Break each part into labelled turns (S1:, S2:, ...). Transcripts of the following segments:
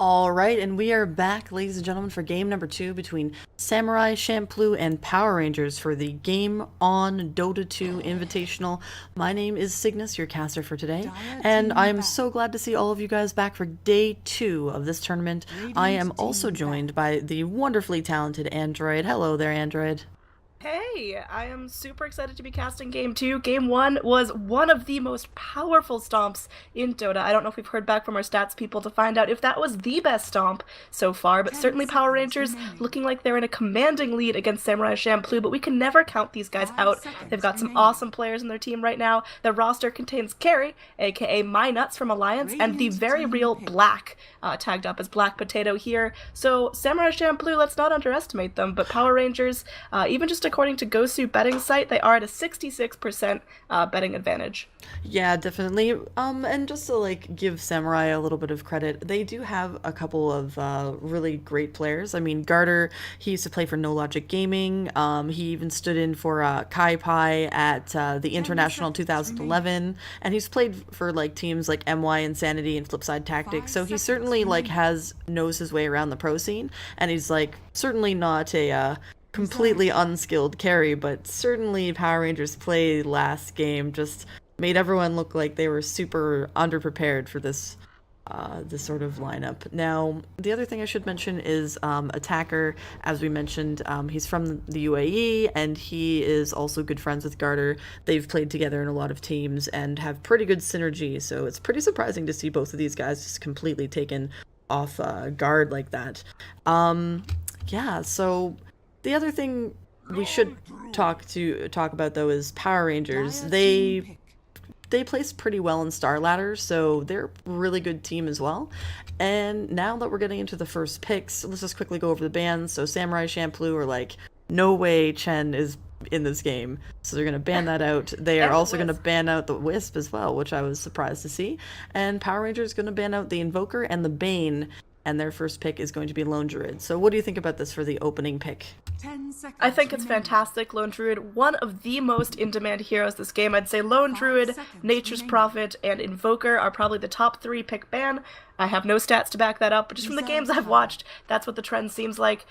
S1: All right, and we are back, ladies and gentlemen, for game number 2 between Samurai Champloo and Power Rangers for the Game On Dota 2 Invitational. My name is Cygnus, your caster for today, and I am so glad to see all of you guys back for day 2 of this tournament. I am also joined by the wonderfully talented Android. Hello there, Android.
S2: Hey, I am super excited to be casting Game 2. Game 1 was one of the most powerful stomps in Dota. I don't know if we've heard back from our stats people to find out if that was the best stomp so far, but certainly Power Rangers looking like they're in a commanding lead against Samurai Champloo, but we can never count these guys out. They've got some awesome players in their team right now. Their roster contains Carrie, aka My Nuts from Alliance, and the very real Black, tagged up as Black Potato here. So Samurai Champloo, let's not underestimate them, but Power Rangers, even just according to Gosu betting site, they are at a 66% betting advantage.
S1: Yeah, definitely. And just to like give Samurai a little bit of credit, they do have a couple of really great players. I mean, Garter, he used to play for No Logic Gaming. He even stood in for Kai Pai at the International 2011, and he's played for like teams like MY Insanity and Flipside Tactics. So he certainly like knows his way around the pro scene, and he's like certainly not a completely unskilled carry, but certainly Power Rangers play last game just made everyone look like they were super underprepared for this sort of lineup. Now, the other thing I should mention is Attacker, as we mentioned, he's from the UAE, and he is also good friends with Garter. They've played together in a lot of teams and have pretty good synergy, so it's pretty surprising to see both of these guys just completely taken off guard like that. Yeah, so the other thing we should talk about though is Power Rangers. They place pretty well in Star Ladder, so they're a really good team as well. And now that we're getting into the first picks, let's just quickly go over the bans. So Samurai Champloo are like, no way Chen is in this game, so they're gonna ban that out. They are also gonna ban out the Wisp as well, which I was surprised to see. And Power Rangers is gonna ban out the Invoker and the Bane, and their first pick is going to be Lone Druid. So what do you think about this for the opening pick?
S2: I think it's fantastic. Lone Druid, one of the most in-demand heroes this game. I'd say Lone Druid, Nature's Prophet, and Invoker are probably the top 3 pick ban. I have no stats to back that up, but just from the games I've watched, that's what the trend seems like.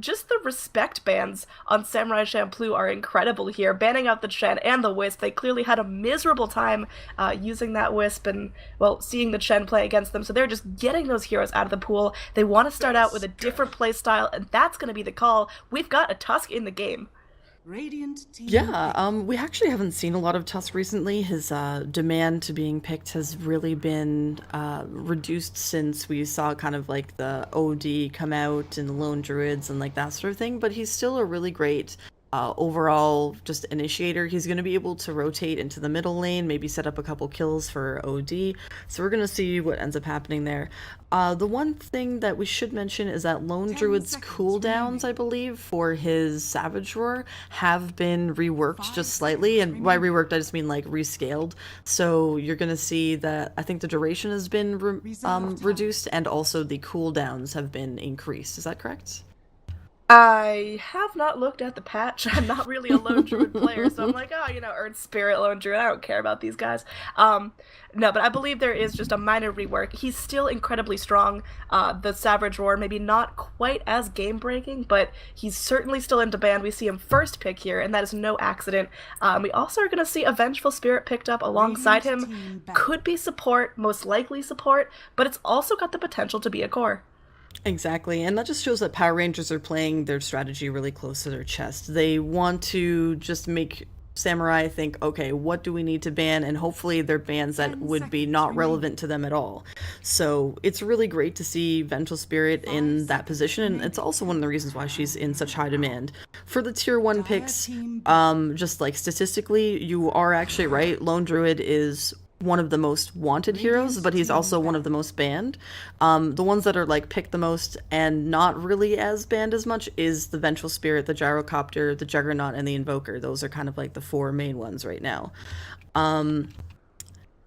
S2: Just the respect bans on Samurai Champloo are incredible here. Banning out the Chen and the Wisp, they clearly had a miserable time using that Wisp and, well, seeing the Chen play against them, so they're just getting those heroes out of the pool. They want to start out with a different playstyle, and that's going to be the call. We've got a Tusk in the game.
S1: Yeah, we actually haven't seen a lot of Tusk recently. His demand to being picked has really been reduced since we saw kind of like the OD come out and the Lone Druids and like that sort of thing, but he's still a really great overall just initiator. He's going to be able to rotate into the middle lane, maybe set up a couple kills for OD. So we're going to see what ends up happening there. The one thing that we should mention is that Lone Druid's cooldowns, I believe, for his Savage Roar have been reworked just slightly. And by reworked, I just mean like rescaled. So you're going to see that I think the duration has been reduced, and also the cooldowns have been increased. Is that correct?
S2: I have not looked at the patch. I'm not really a Lone Druid player, so I'm like, oh, Earth Spirit, Lone Druid, I don't care about these guys. No, but I believe there is just a minor rework. He's still incredibly strong. The Savage Roar, maybe not quite as game-breaking, but he's certainly still in demand. We see him first pick here, and that is no accident. We also are going to see a Vengeful Spirit picked up alongside him. Could be support, most likely support, but it's also got the potential to be a core.
S1: Exactly, and that just shows that Power Rangers are playing their strategy really close to their chest. They want to just make Samurai think, okay, what do we need to ban? And hopefully they're bans that would be not relevant to them at all. So it's really great to see Vengeful Spirit in that position, and it's also one of the reasons why she's in such high demand. For the tier 1 picks, just like statistically, you are actually right. Lone Druid is one of the most wanted heroes, but he's also one of the most banned. The ones that are like picked the most and not really as banned as much is the Vengeful Spirit, the Gyrocopter, the Juggernaut, and the Invoker. Those are kind of like the 4 main ones right now. Yeah,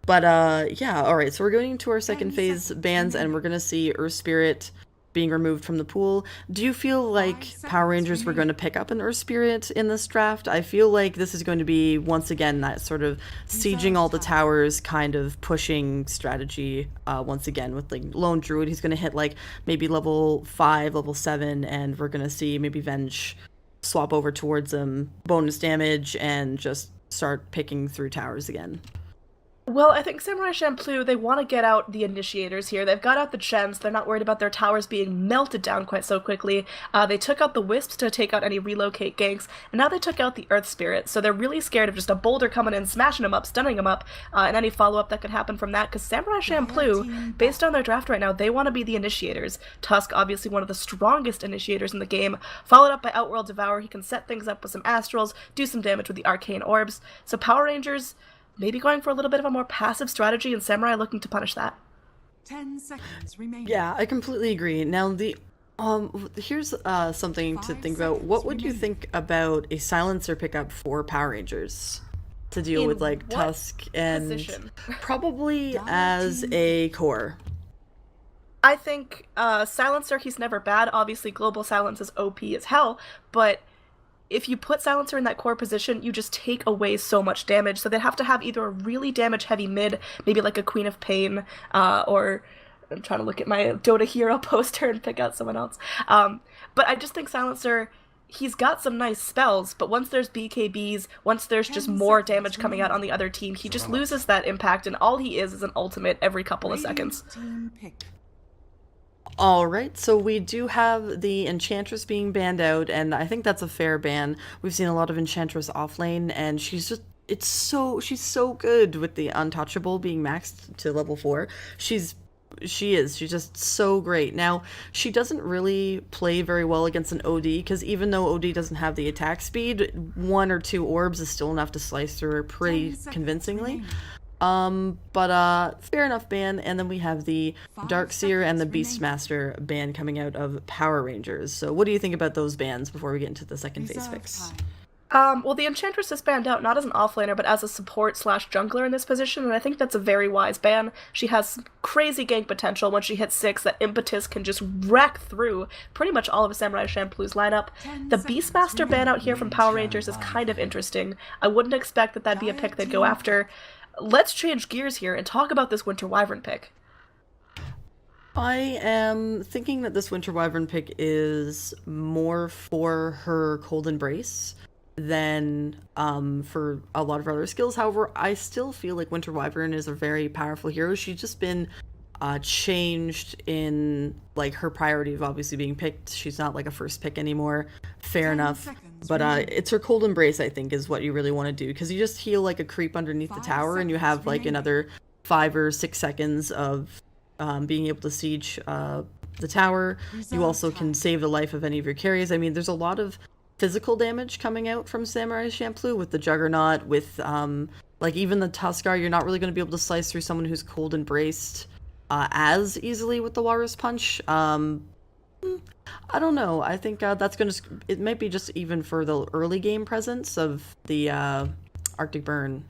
S1: alright, so we're going into our second phase bans, and we're gonna see Earth Spirit being removed from the pool. Do you feel like Power Rangers were going to pick up an Earth Spirit in this draft? I feel like this is going to be, once again, that sort of sieging all the towers kind of pushing strategy once again with like Lone Druid. He's going to hit like maybe level 5, level 7, and we're going to see maybe Venge swap over towards him, bonus damage, and just start picking through towers again.
S2: Well, I think Samurai Champloo, they want to get out the initiators here. They've got out the gems. They're not worried about their towers being melted down quite so quickly. They took out the wisps to take out any relocate ganks, and now they took out the Earth Spirit. So they're really scared of just a boulder coming in, smashing them up, stunning them up, and any follow-up that could happen from that. Because Samurai Champloo, based on their draft right now, they want to be the initiators. Tusk, obviously one of the strongest initiators in the game, followed up by Outworld Devour. He can set things up with some Astrals, do some damage with the Arcane Orbs. So Power Rangers, maybe going for a little bit of a more passive strategy, and Samurai looking to punish that.
S3: 10 seconds remaining.
S1: Yeah, I completely agree. Now here's something to think about. What would you think about a silencer pickup for Power Rangers to deal with like Tusk and
S2: position?
S1: Probably as a core?
S2: I think Silencer, he's never bad. Obviously, Global Silence is OP as hell, but if you put Silencer in that core position, you just take away so much damage. So they'd have to have either a really damage-heavy mid, maybe like a Queen of Pain, or I'm trying to look at my Dota hero poster and pick out someone else. But I just think Silencer, he's got some nice spells, but once there's BKBs, once there's just more damage coming out on the other team, he just loses that impact, and all he is an ultimate every couple of seconds.
S1: All right, so we do have the Enchantress being banned out, and I think that's a fair ban. We've seen a lot of Enchantress off lane, and she's so good with the Untouchable being maxed to level 4. She's just so great. Now, she doesn't really play very well against an OD, because even though OD doesn't have the attack speed, 1 or 2 orbs is still enough to slice through her pretty convincingly. But fair enough ban, and then we have the Darkseer and the Beastmaster ban coming out of Power Rangers. So what do you think about those bans before we get into the second phase fix?
S2: Well, the Enchantress is banned out not as an offlaner, but as a support/jungler in this position, and I think that's a very wise ban. She has crazy gank potential. When she hits 6, that impetus can just wreck through pretty much all of Samurai Champloo's lineup. The Beastmaster ban out here from Power Rangers is kind of interesting. I wouldn't expect that that'd be a pick they'd go after. Let's change gears here and talk about this Winter Wyvern pick.
S1: I am thinking that this Winter Wyvern pick is more for her Cold Embrace than for a lot of her other skills. However, I still feel like Winter Wyvern is a very powerful hero. She's just been changed in like her priority of obviously being picked. She's not like a first pick anymore. Fair enough. But it's her Cold Embrace, I think, is what you really want to do, because you just heal like a creep underneath the tower, and you have like another 5 or 6 seconds of being able to siege the tower. You also can save the life of any of your carries. I mean, there's a lot of physical damage coming out from Samurai Champloo with the Juggernaut, with like even the Tuskar. You're not really going to be able to slice through someone who's Cold Embraced as easily with the Walrus Punch. I don't know. I think that's going to... It might be just even for the early game presence of the Arctic Burn,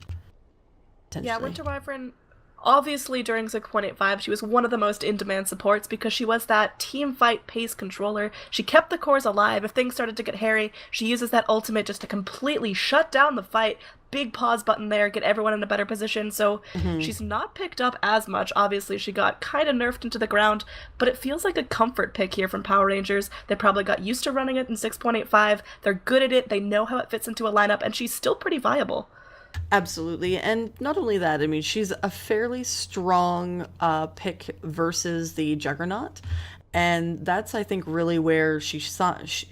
S1: potentially.
S2: Yeah, Winter Wyvern, obviously during 6.85, she was one of the most in-demand supports because she was that team fight pace controller. She kept the cores alive. If things started to get hairy, she uses that ultimate just to completely shut down the fight. Big pause button there, get everyone in a better position. So she's not picked up as much. Obviously, she got kind of nerfed into the ground, but it feels like a comfort pick here from Power Rangers. They probably got used to running it in 6.85. They're good at it. They know how it fits into a lineup, and she's still pretty viable.
S1: Absolutely. And not only that, I mean, she's a fairly strong pick versus the Juggernaut. And that's, I think, really where she shines.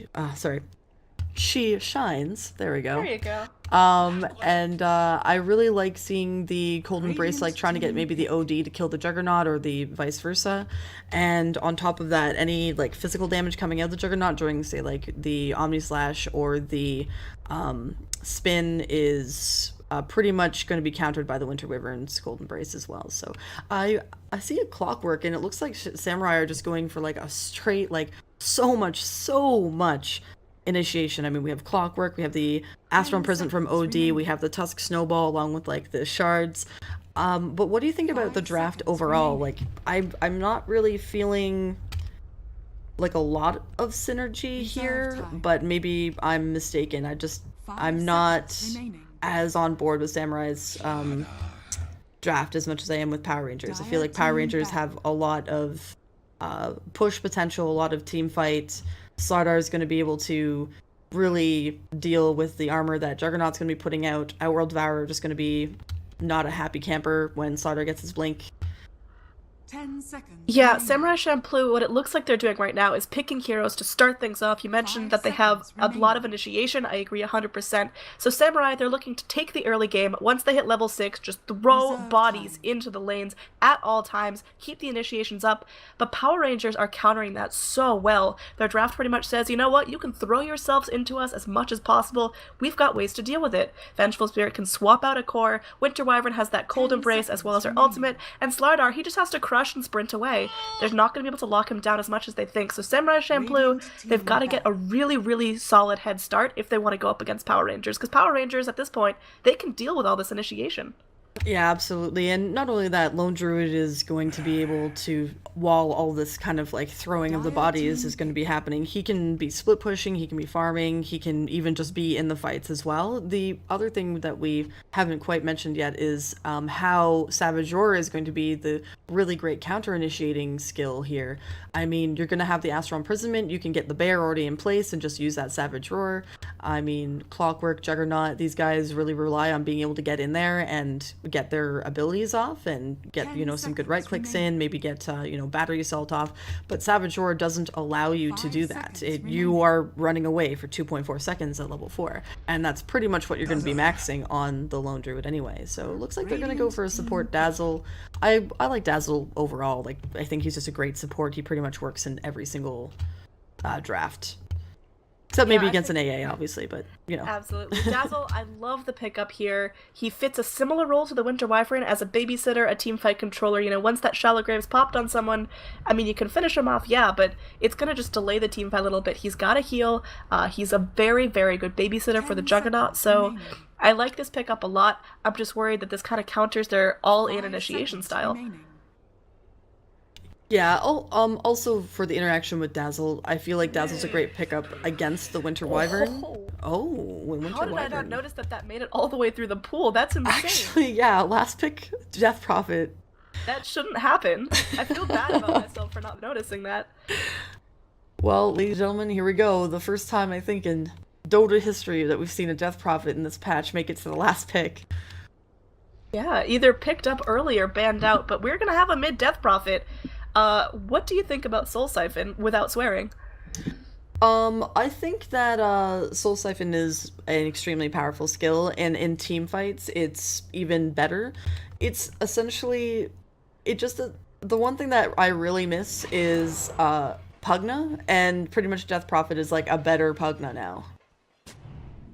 S1: There we go.
S2: There you go.
S1: And I really like seeing the Cold Embrace, like trying to get maybe the OD to kill the Juggernaut or the vice versa. And on top of that, any like physical damage coming out of the Juggernaut during, say, like the Omni Slash or the spin is pretty much going to be countered by the Winter Wyvern's Cold Embrace as well. So I see a Clockwork, and it looks like Samurai are just going for like a straight, like so much initiation. I mean, we have Clockwork, we have the Astral Imprisonment from OD, we have the Tusk Snowball along with like the shards. But what do you think about the draft overall? Like, I'm not really feeling like a lot of synergy here,
S3: time.
S1: but maybe I'm mistaken. I'm
S3: 5
S1: not
S3: seconds remaining.
S1: as on board with Samurai's draft as much as I am with Power Rangers. I feel like Power Rangers have a lot of push potential, a lot of team fight. Slardar is going to be able to really deal with the armor that Juggernaut's going to be putting out. Outworld Devourer just going to be not a happy camper when Slardar gets his blink.
S3: 10 seconds
S2: Yeah,
S3: remaining.
S2: Samurai Champloo, what it looks like they're doing right now is picking heroes to start things off. You mentioned
S3: 5
S2: that they have
S3: seconds
S2: a lot of
S3: remaining.
S2: initiation. I agree 100%. So Samurai, they're looking to take the early game. Once they hit level 6, just throw
S3: Reserve
S2: bodies
S3: time.
S2: into the lanes at all times, keep the initiations up. But Power Rangers are countering that so well. Their draft pretty much says, you know what, you can throw yourselves into us as much as possible. We've got ways to deal with it. Vengeful Spirit can swap out a core. Winter Wyvern has that Cold
S3: 10
S2: Embrace as well as her
S3: seconds
S2: ultimate. And Slardar, he just has to crush and sprint away. There's not going to be able to lock him down as much as they think. So Samurai Champloo,
S3: Radiant team
S2: they've got to get a
S3: battle.
S2: really, really solid head start if they want to go up against Power Rangers. Because Power Rangers, at this point, they can deal with all this initiation.
S1: Yeah, absolutely. And not only that, Lone Druid is going to be able to, while all this kind of like throwing of the bodies is going to be happening, he can be split pushing, he can be farming, he can even just be in the fights as well. The other thing that we haven't quite mentioned yet is how Savage Roar is going to be the really great counter initiating skill here. I mean, you're going to have the Astral Imprisonment, you can get the bear already in place and just use that Savage Roar. I mean, Clockwork, Juggernaut, these guys really rely on being able to get in there and get their abilities off and get,
S3: 10
S1: some good
S3: seconds
S1: right clicks
S3: remaining.
S1: in, maybe get, battery assault off. But Savage Roar doesn't allow you to
S3: 5
S1: do that.
S3: seconds
S1: You
S3: remaining.
S1: are running away for 2.4 seconds at level 4. And that's pretty much what you're going to be maxing on the Lone Druid anyway. So it looks like they're going to go for a support Dazzle. I like Dazzle overall. Like, I think he's just a great support. He pretty much works in every single draft. Except maybe
S2: I
S1: against
S2: think-
S1: an AA, obviously, but,
S2: Absolutely. Dazzle, I love the pickup here. He fits a similar role to the Winter Wyvern as a babysitter, a teamfight controller. Once that Shallow Graves popped on someone, I mean, you can finish him off, yeah, but it's going to just delay the teamfight a little bit. He's got to heal. He's a very, very good babysitter for the
S3: 10
S2: Juggernaut,
S3: seconds
S2: so
S3: remaining.
S2: I like this pickup a lot. I'm just worried that this kind of counters their all-in
S3: 5
S2: initiation
S3: seconds
S2: style.
S3: remaining.
S1: Yeah, also for the interaction with Dazzle, I feel like Dazzle's a great pickup against the Winter Wyvern. Oh, Winter
S2: How did I
S1: Wyvern.
S2: not notice that made it all the way through the pool? That's insane.
S1: Actually, yeah, last pick, Death Prophet.
S2: That shouldn't happen. I feel bad about myself for not noticing that.
S1: Well, ladies and gentlemen, here we go. The first time, I think, in Dota history that we've seen a Death Prophet in this patch make it to the last pick.
S2: Yeah, either picked up early or banned out, but we're gonna have a mid-death prophet. What do you think about Soul Siphon without swearing?
S1: I think that Soul Siphon is an extremely powerful skill, and in team fights, it's even better. It's essentially, the one thing that I really miss is Pugna, and pretty much Death Prophet is like a better Pugna now.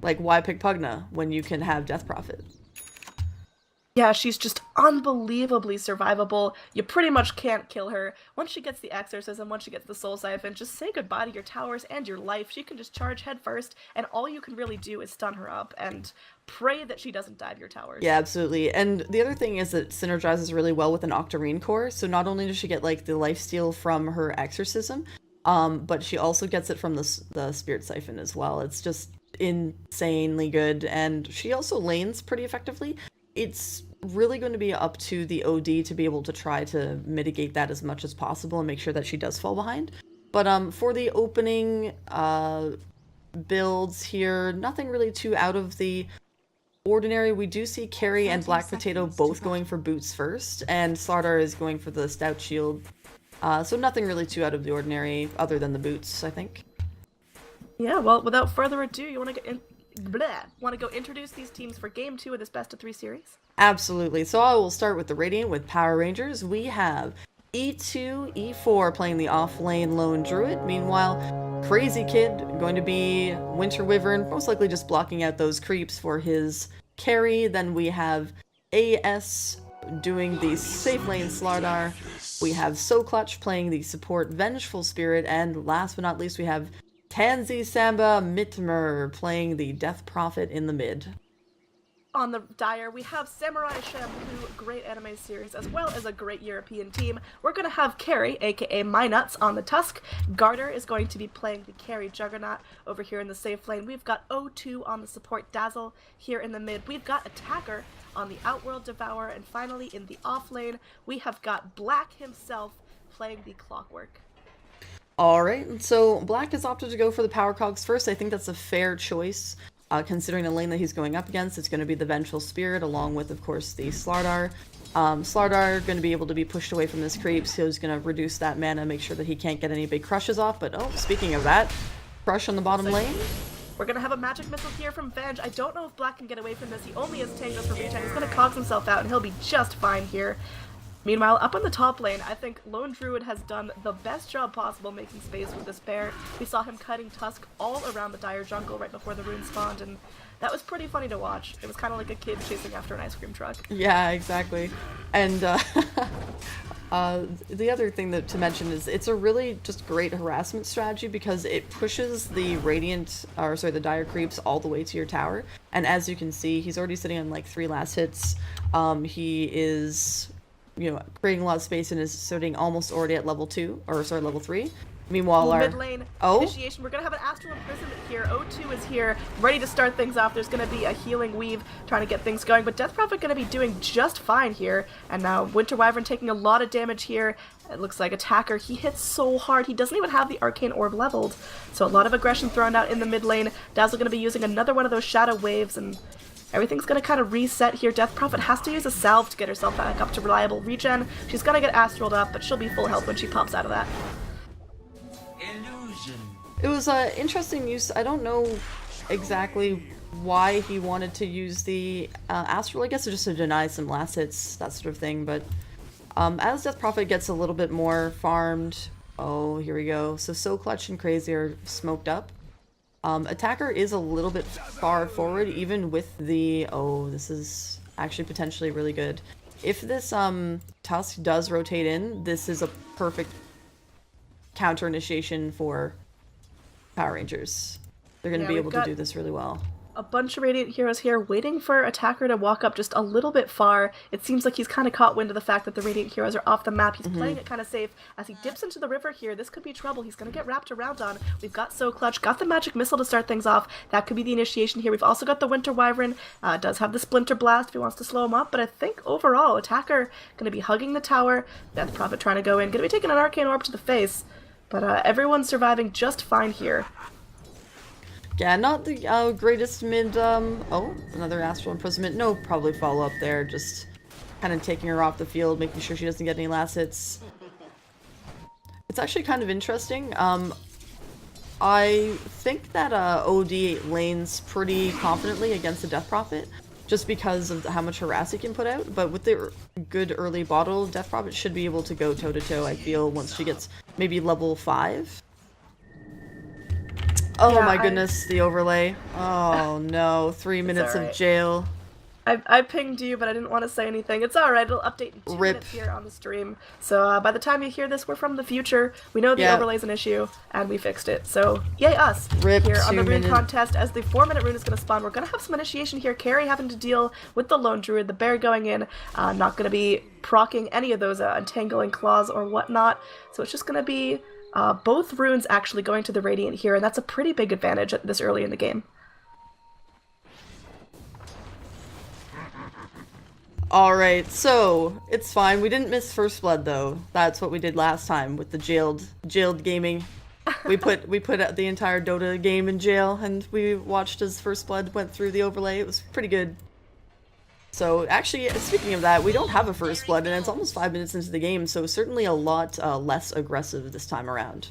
S1: Like, why pick Pugna when you can have Death Prophet?
S2: Yeah, she's just unbelievably survivable. You pretty much can't kill her. Once she gets the exorcism, once she gets the soul siphon, just say goodbye to your towers and your life. She can just charge head first, and all you can really do is stun her up and pray that she doesn't dive your towers.
S1: Yeah, absolutely. And the other thing is that it synergizes really well with an Octarine core. So not only does she get like the lifesteal from her exorcism, but she also gets it from the spirit siphon as well. It's just insanely good, and she also lanes pretty effectively. It's really going to be up to the OD to be able to try to mitigate that as much as possible and make sure that she does fall behind. But for the opening builds here, nothing really too out of the ordinary. We do see Carrie and
S3: 30
S1: Black Potato
S3: seconds to
S1: both
S3: go.
S1: going for boots first, and Slardar is going for the stout shield. So nothing really too out of the ordinary other than the boots, I think.
S2: Yeah, well, without further ado, you want to go introduce these teams for Game 2 of this Best of 3 series?
S1: Absolutely. So I will start with the Radiant with Power Rangers. We have E2, E4 playing the off-lane Lone Druid. Meanwhile, Crazy Kid going to be Winter Wyvern, most likely just blocking out those creeps for his carry. Then we have AS doing the safe lane Slardar. We have So Clutch playing the support Vengeful Spirit. And last but not least, we have Tansy Samba Mitmer playing the Death Prophet in the mid.
S2: On the Dire, we have Samurai Champloo, great anime series, as well as a great European team. We're going to have Carry, aka My Nuts, on the Tusk. Garter is going to be playing the Carry Juggernaut over here in the safe lane. We've got O2 on the support Dazzle here in the mid. We've got Attacker on the Outworld Devourer. And finally, in the off lane, we have got Black himself playing the Clockwork.
S1: All right, so Black has opted to go for the power cogs first. I think that's a fair choice. Considering the lane that he's going up against, it's going to be the Vengeful Spirit, along with, of course, the Slardar. Slardar going to be able to be pushed away from this creep, so he's going to reduce that mana, make sure that he can't get any big crushes off. But, oh, speaking of that, crush on the bottom lane.
S2: We're going to have a magic missile here from Venge. I don't know if Black can get away from this. He only has Tangos for regen. He's going to cogs himself out, and he'll be just fine here. Meanwhile, up on the top lane, I think Lone Druid has done the best job possible making space with this bear. We saw him cutting Tusk all around the Dire jungle right before the rune spawned, and that was pretty funny to watch. It was kind of like a kid chasing after an ice cream truck.
S1: Yeah, exactly. And the other thing to mention is it's a really just great harassment strategy because it pushes the the Dire creeps all the way to your tower. And as you can see, he's already sitting on like 3 last hits. He is creating a lot of space and is sitting almost already at level 3. Meanwhile, our
S2: mid lane initiation, we're going to have an Astral Imprisonment here. O2 is here, ready to start things off. There's going to be a healing weave trying to get things going, but Death Prophet going to be doing just fine here. And now Winter Wyvern taking a lot of damage here. It looks like Attacker, he hits so hard. He doesn't even have the Arcane Orb leveled. So a lot of aggression thrown out in the mid lane. Dazzle going to be using another one of those Shadow Waves, and everything's going to kind of reset here. Death Prophet has to use a salve to get herself back up to reliable regen. She's going to get astraled up, but she'll be full health when she pops out of that.
S1: It was interesting use. I don't know exactly why he wanted to use the Astral. I guess just to deny some last hits, that sort of thing. But as Death Prophet gets a little bit more farmed, oh, here we go. So Clutch and Crazy are smoked up. Attacker is a little bit far forward, even with the... Oh, this is actually potentially really good. If this Tusk does rotate in, this is a perfect counter initiation for Power Rangers. They're going to be able to do this really well.
S2: A bunch of Radiant heroes here waiting for Attacker to walk up just a little bit far. It seems like he's kind of caught wind of the fact that the Radiant heroes are off the map. He's playing it kind of safe. As he dips into the river here, this could be trouble. He's going to get wrapped around on. We've got So Clutch, got the Magic Missile to start things off. That could be the initiation here. We've also got the Winter Wyvern. Does have the Splinter Blast if he wants to slow him up, but I think overall, Attacker going to be hugging the tower. Death Prophet trying to go in. Going to be taking an Arcane Orb to the face, but everyone's surviving just fine here.
S1: Yeah, not the greatest mid, oh, another Astral Imprisonment. No, probably follow up there, just kind of taking her off the field, making sure she doesn't get any last hits. It's actually kind of interesting. I think that OD lanes pretty confidently against the Death Prophet, just because of how much harass he can put out, but with the good early bottle, Death Prophet should be able to go toe-to-toe, I feel, once she gets maybe level 5. Oh yeah, my goodness, the overlay. Oh no, 3 minutes of jail.
S2: I pinged you, but I didn't want to say anything. It's alright, it'll update in 2 minutes here on the stream. So by the time you hear this, we're from the future. We know the overlay's an issue, and we fixed it. So yay us here on the rune contest. As the 4-minute rune is going to spawn, we're going to have some initiation here. Carrie having to deal with the Lone Druid, the bear going in, not going to be proccing any of those untangling claws or whatnot. So it's just going to be both runes actually going to the Radiant here, and that's a pretty big advantage at this early in the game.
S1: Alright, so it's fine. We didn't miss First Blood though. That's what we did last time with the jailed gaming. We put the entire Dota game in jail, and we watched as First Blood went through the overlay. It was pretty good. So actually, speaking of that, we don't have a First Blood, and it's almost 5 minutes into the game, so certainly a lot less aggressive this time around.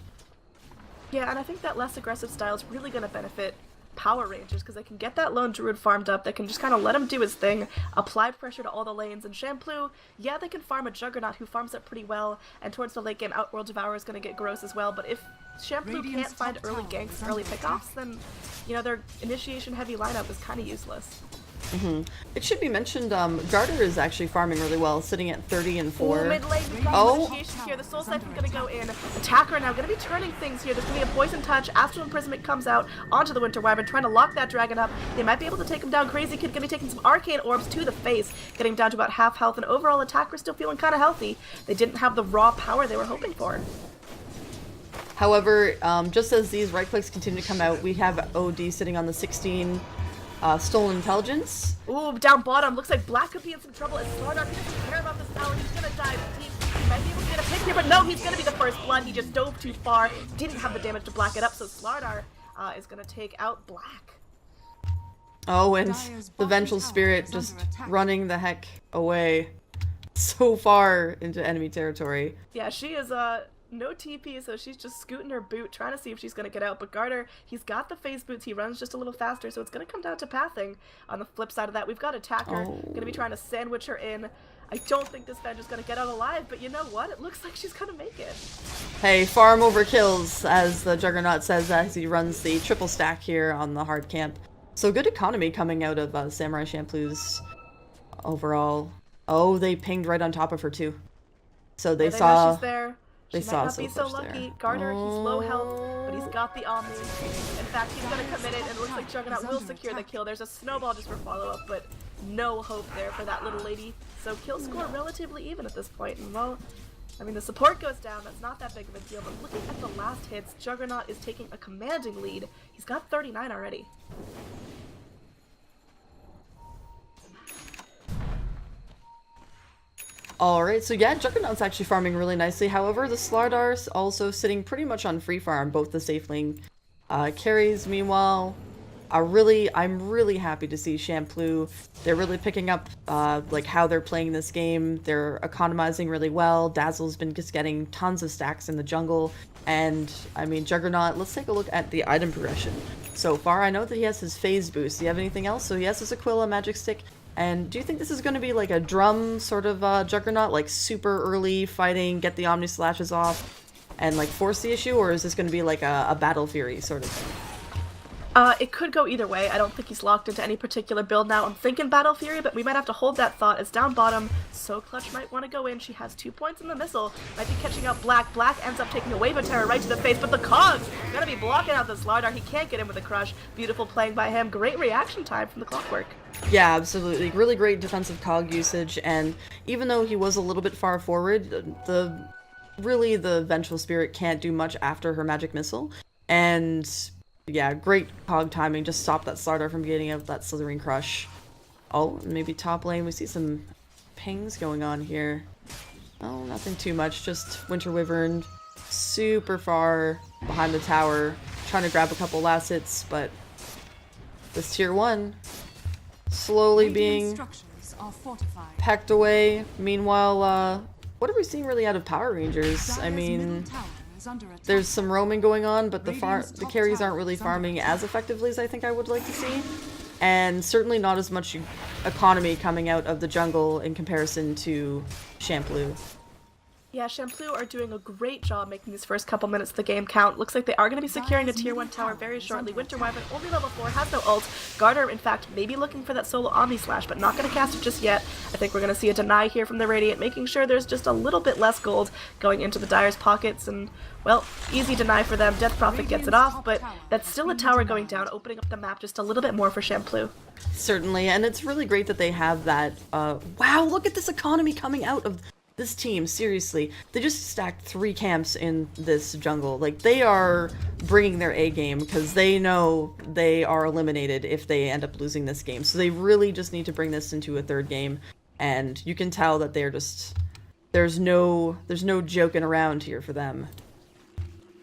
S2: Yeah, and I think that less aggressive style is really going to benefit Power Rangers, because they can get that Lone Druid farmed up, they can just kind of let him do his thing, apply pressure to all the lanes, and Champloo, yeah, they can farm a Juggernaut who farms up pretty well, and towards the late game, Outworld Devourer is going to get gross as well, but if Champloo can't find early ganks, early pickoffs, then, you know, their initiation-heavy lineup is kind of useless.
S1: It should be mentioned, Garter is actually farming really well, sitting at 30 and 4.
S2: Ooh, mid lane, we've got
S1: Oh.
S2: initiation here. The Soul Siphon's gonna go in. Attacker now gonna be turning things here. There's gonna be a Poison Touch. Astral Imprisonment comes out onto the Winter Wyvern, trying to lock that dragon up. They might be able to take him down. Crazy Kid gonna be taking some Arcane Orbs to the face, getting down to about half health, and overall Attacker still feeling kind of healthy. They didn't have the raw power they were hoping for.
S1: However, just as these right clicks continue to come out, we have OD sitting on the 16 Stolen Intelligence.
S2: Ooh, down bottom. Looks like Black could be in some trouble as Slardar doesn't care about this tower. He's gonna dive deep. He might be able to get a pick here, but no, he's gonna be the first blood. He just dove too far. Didn't have the damage to black it up, so Slardar is gonna take out Black.
S1: Oh, and the Vengeful Spirit just running the heck away so far into enemy territory.
S2: Yeah, she is no TP, so she's just scooting her boot, trying to see if she's going to get out. But Garter, he's got the phase boots. He runs just a little faster, so it's going to come down to pathing. On the flip side of that, we've got Attacker going to be trying to sandwich her in. I don't think this Venge is going to get out alive, but you know what? It looks like she's going to make it.
S1: Hey, farm over kills, as the Juggernaut says as he runs the triple stack here on the hard camp. So good economy coming out of Samurai Champloo's overall. Oh, they pinged right on top of her too. So they saw...
S2: She's there.
S1: They
S2: she
S1: saw
S2: might not be so lucky.
S1: there.
S2: Garter, he's low health, but he's got the Omni. In fact, he's going to commit it, and it looks like Juggernaut will secure the kill. There's a snowball just for follow-up, but no hope there for that little lady. So kill score relatively even at this point. And well, I mean, the support goes down. That's not that big of a deal. But looking at the last hits, Juggernaut is taking a commanding lead. He's got 39 already.
S1: Alright, so yeah, Juggernaut's actually farming really nicely. However, the Slardar's also sitting pretty much on free farm, both the safe lane carries. Meanwhile, I'm really happy to see Champloo. They're really picking up like how they're playing this game. They're economizing really well. Dazzle's been just getting tons of stacks in the jungle. And I mean, Juggernaut, let's take a look at the item progression. So far, I know that he has his phase boost. Do you have anything else? So he has his Aquila magic stick. And do you think this is going to be like a drum sort of Juggernaut, like super early fighting, get the Omni Slashes off, and like force the issue? Or is this going to be like a Battle Fury sort of thing?
S2: It could go either way. I don't think he's locked into any particular build now. I'm thinking Battle Fury, but we might have to hold that thought as down bottom, So Clutch might want to go in. She has 2 points in the missile. Might be catching out Black. Black ends up taking a Wave of Terror right to the face, but the Cogs gonna be blocking out this Slardar. He can't get in with a crush. Beautiful playing by him. Great reaction time from the Clockwork.
S1: Yeah, absolutely. Really great defensive cog usage, and even though he was a little bit far forward, the Vengeful Spirit can't do much after her magic missile. And yeah, great cog timing. Just stop that Slardar from getting out that Slithering Crush. Oh, maybe top lane. We see some pings going on here. Oh, nothing too much. Just Winter Wyvern super far behind the tower, trying to grab a couple last hits, but this tier 1 slowly being pecked away. Meanwhile, what are we seeing really out of Power Rangers? I mean, there's some roaming going on, but the carries aren't really farming as effectively as I think I would like to see. And certainly not as much economy coming out of the jungle in comparison to Champloo.
S2: Yeah, Champloo are doing a great job making these first couple minutes of the game count. Looks like they are going to be securing a tier 1 tower very shortly. Winter Wyvern, only level 4, has no ult. Garter, in fact, may be looking for that solo Omni Slash, but not going to cast it just yet. I think we're going to see a deny here from the Radiant, making sure there's just a little bit less gold going into the Dire's pockets. And, well, easy deny for them. Death Prophet gets it off, but that's still a tower going down, opening up the map just a little bit more for Champloo.
S1: Certainly, and it's really great that they have that. Wow, look at this economy coming out of this team, seriously. They just stacked 3 camps in this jungle. Like, they are bringing their A game because they know they are eliminated if they end up losing this game. So they really just need to bring this into a 3rd game. And you can tell that they're just... There's no joking around here for them.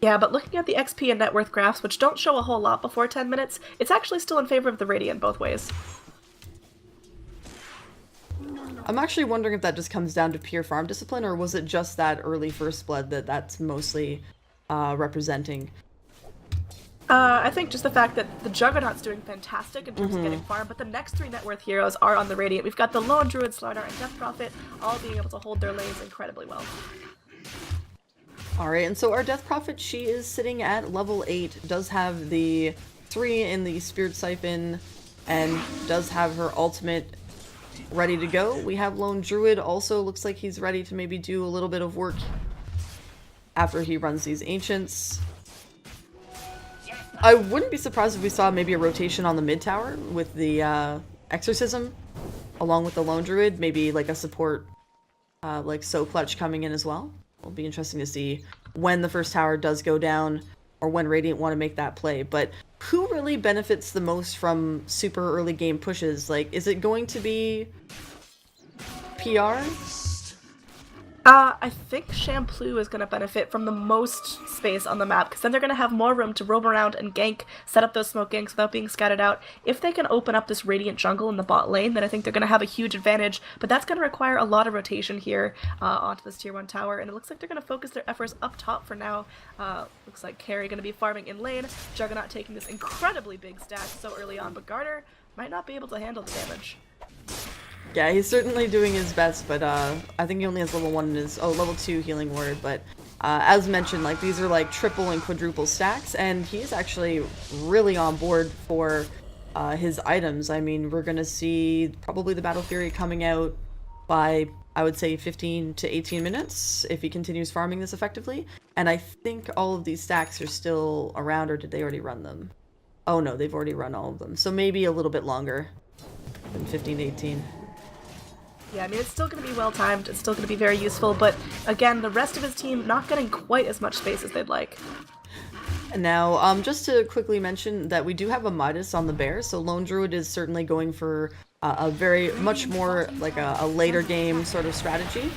S2: Yeah, but looking at the XP and net worth graphs, which don't show a whole lot before 10 minutes, it's actually still in favor of the Radiant both ways.
S1: I'm actually wondering if that just comes down to pure farm discipline, or was it just that early first blood that's mostly representing?
S2: I think just the fact that the Juggernaut's doing fantastic in terms of getting farm, but the next 3 net worth heroes are on the Radiant. We've got the Lone Druid, Slardar, and Death Prophet all being able to hold their lanes incredibly well.
S1: Alright, and so our Death Prophet, she is sitting at level 8, does have the 3 in the Spirit Siphon, and does have her ultimate ready to go. We have Lone Druid also looks like he's ready to maybe do a little bit of work after he runs these Ancients. I wouldn't be surprised if we saw maybe a rotation on the mid tower with the Exorcism along with the Lone Druid, maybe like a support like So Clutch coming in as well. It'll be interesting to see when the first tower does go down or when Radiant want to make that play. But who really benefits the most from super early game pushes? Like, is it going to be PR?
S2: I think Champloo is going to benefit from the most space on the map, because then they're going to have more room to roam around and gank, set up those smoke ganks without being scattered out. If they can open up this Radiant jungle in the bot lane, then I think they're going to have a huge advantage, but that's going to require a lot of rotation here onto this tier 1 tower, and it looks like they're going to focus their efforts up top for now. Looks like Carry going to be farming in lane, Juggernaut taking this incredibly big stack so early on, but Garter might not be able to handle the damage.
S1: Yeah, he's certainly doing his best, but I think he only has level 1 in his level 2 healing word. But as mentioned, like these are like triple and quadruple stacks, and he's actually really on board for his items. I mean, we're gonna see probably the Battle Fury coming out by, I would say, 15 to 18 minutes if he continues farming this effectively. And I think all of these stacks are still around, or did they already run them? Oh no, they've already run all of them. So maybe a little bit longer than 15 to 18.
S2: Yeah, I mean, it's still going to be well-timed, it's still going to be very useful, but again, the rest of his team not getting quite as much space as they'd like.
S1: And now, just to quickly mention that we do have a Midas on the bear, so Lone Druid is certainly going for a very much more like a later game sort of strategy.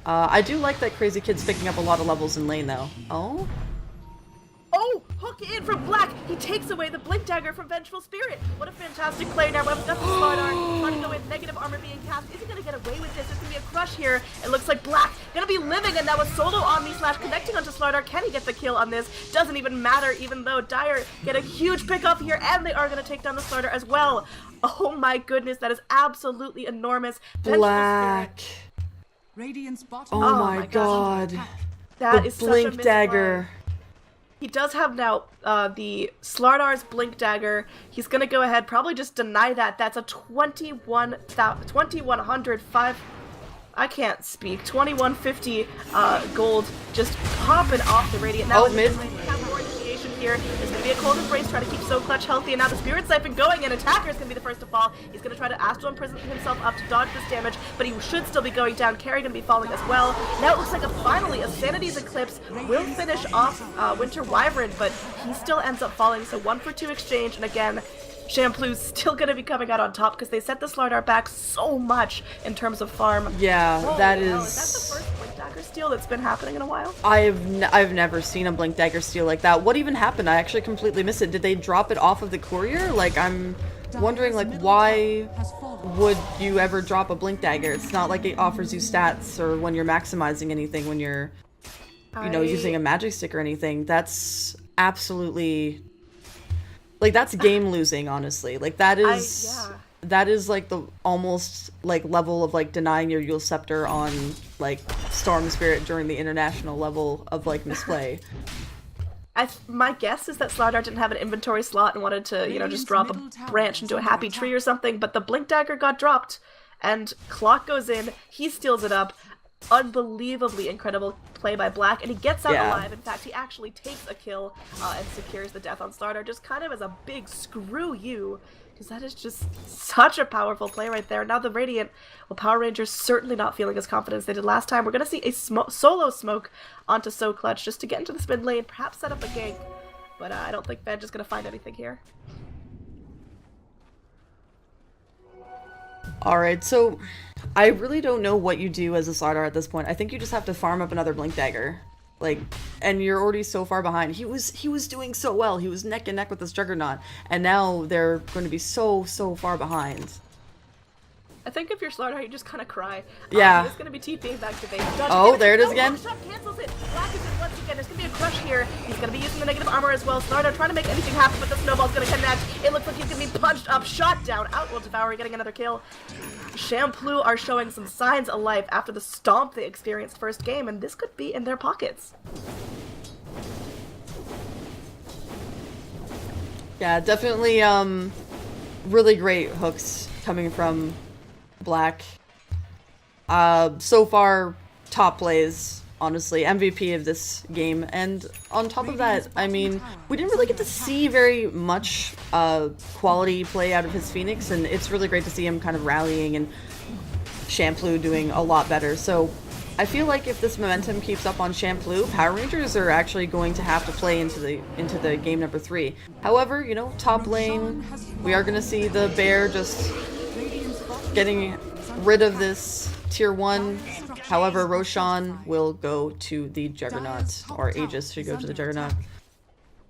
S1: I do like that Crazy Kid's picking up a lot of levels in lane though. Oh?
S2: Oh, hook in from Black. He takes away the Blink Dagger from Vengeful Spirit. What a fantastic play now. We've got the Slardar trying to go in. Negative armor being cast. Is he going to get away with this? There's going to be a crush here. It looks like Black going to be living, and now a solo Omni Slash connecting onto Slardar. Can he get the kill on this? Doesn't even matter, even though Dire get a huge pick off here, and they are going to take down the Slardar as well. Oh my goodness, that is absolutely enormous.
S1: Black.
S3: Radiant's bottom.
S1: Oh my god.
S2: That
S1: the
S2: is such a
S1: Blink
S2: misplay.
S1: Dagger.
S2: He does have now the Slardar's Blink Dagger. He's going to go ahead, probably just deny that. That's a 21,500, I can't speak, 2150 gold just popping off the Radiant. Now
S1: mid.
S2: We have more initiation here. There's going to be a Cold Embrace trying to keep So Clutch healthy, and now the Spirit Siphon going, and Attacker is going to be the first to fall. He's going to try to Astral Imprison himself up to dodge this damage, but he should still be going down. Carry going to be falling as well. Now it looks like finally a Sanity's Eclipse will finish off Winter Wyvern, but he still ends up falling, so 1 for 2 exchange, and again, Champloo's still going to be coming out on top because they set the Slardar back so much in terms of farm.
S1: Yeah, that is...
S2: Is that the first Blink Dagger steal that's been happening in a while?
S1: I've never seen a Blink Dagger steal like that. What even happened? I actually completely missed it. Did they drop it off of the courier? Like, I'm wondering, like, why would you ever drop a Blink Dagger? It's not like it offers you stats or when you're maximizing anything, when you're, you know, using a magic stick or anything. That's absolutely... Like, that's game losing, honestly. Like, that is like the almost like level of like denying your Yule Scepter on like Storm Spirit during the international level of like misplay.
S2: My guess is that Slardar didn't have an inventory slot and wanted to, you know, just drop a branch into a happy tree or something, but the Blink Dagger got dropped, and Clock goes in, he steals it up. Unbelievably incredible play by Black, and he gets out alive. In fact, he actually takes a kill and secures the death on Slardar, just kind of as a big screw you, because that is just such a powerful play right there. Now the Radiant, well, Power Rangers certainly not feeling as confident as they did last time. We're going to see a solo smoke onto So Clutch just to get into the mid lane, perhaps set up a gank, but I don't think Venge is going to find anything here.
S1: Alright, so I really don't know what you do as a Slardar at this point. I think you just have to farm up another Blink Dagger. Like, and you're already so far behind. He was doing so well. He was neck and neck with this Juggernaut, and now they're going to be so far behind.
S2: I think if you're Slardar, you just kind of cry.
S1: Yeah.
S2: He's going to be TPing back to base.
S1: Oh, there it is again.
S2: Shot cancels it. Black is in once again. There's going to be a crush here. He's going to be using the negative armor as well. Slardar trying to make anything happen, but the snowball's going to connect. It looks like he's going to be punched up, shot down. Outworld Devourer getting another kill. Champloo are showing some signs of life after the stomp they experienced first game, and this could be in their pockets.
S1: Yeah, definitely, really great hooks coming from Black. So far, top plays, honestly, MVP of this game. And on top of that, I mean, we didn't really get to see very much quality play out of his Phoenix, and it's really great to see him kind of rallying and Champloo doing a lot better. So I feel like if this momentum keeps up on Champloo, Power Rangers are actually going to have to play into the game number 3. However, you know, top lane, we are going to see the Bear just getting rid of this tier 1. However, Roshan will go to the Juggernaut, or Aegis should go to the Juggernaut.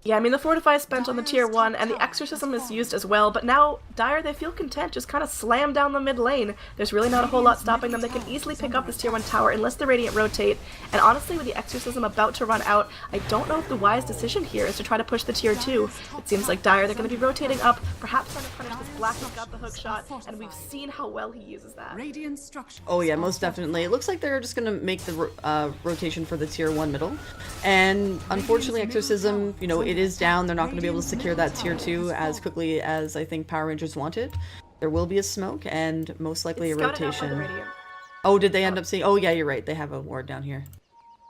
S2: Yeah, I mean, the Fortify is spent on the tier 1, and the Exorcism is used as well, but now Dire, they feel content, just kind of slam down the mid lane. There's really not a whole lot stopping them. They can easily pick up this tier 1 tower unless the Radiant rotate, and honestly, with the Exorcism about to run out, I don't know if the wise decision here is to try to push the tier 2. It seems like Dire, they're going to be rotating up, perhaps trying to punish this Black who's got the hook shot, and we've seen how well he uses that.
S3: Radiant structure.
S1: Oh yeah, most definitely. It looks like they're just going to make the rotation for the tier 1 middle, and unfortunately Exorcism, you know, it is down. They're not going to be able to secure that tier 2 as quickly as I think Power Rangers wanted. There will be a smoke and most likely a rotation. Oh, did they end up seeing? Oh yeah, you're right. They have a ward down here.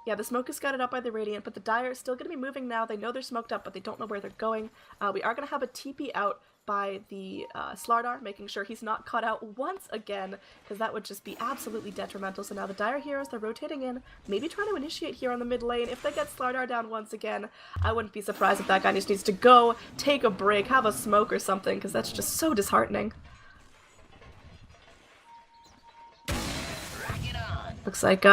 S2: Yeah, the smoke is scouted up by the Radiant, but the Dire is still going to be moving now. They know they're smoked up, but they don't know where they're going. We are going to have a TP out by the Slardar, making sure he's not caught out once again, because that would just be absolutely detrimental. So now the Dire Heroes, they're rotating in, maybe trying to initiate here on the mid lane. If they get Slardar down once again, I wouldn't be surprised if that guy just needs to go, take a break, have a smoke or something, because that's just so disheartening. Looks like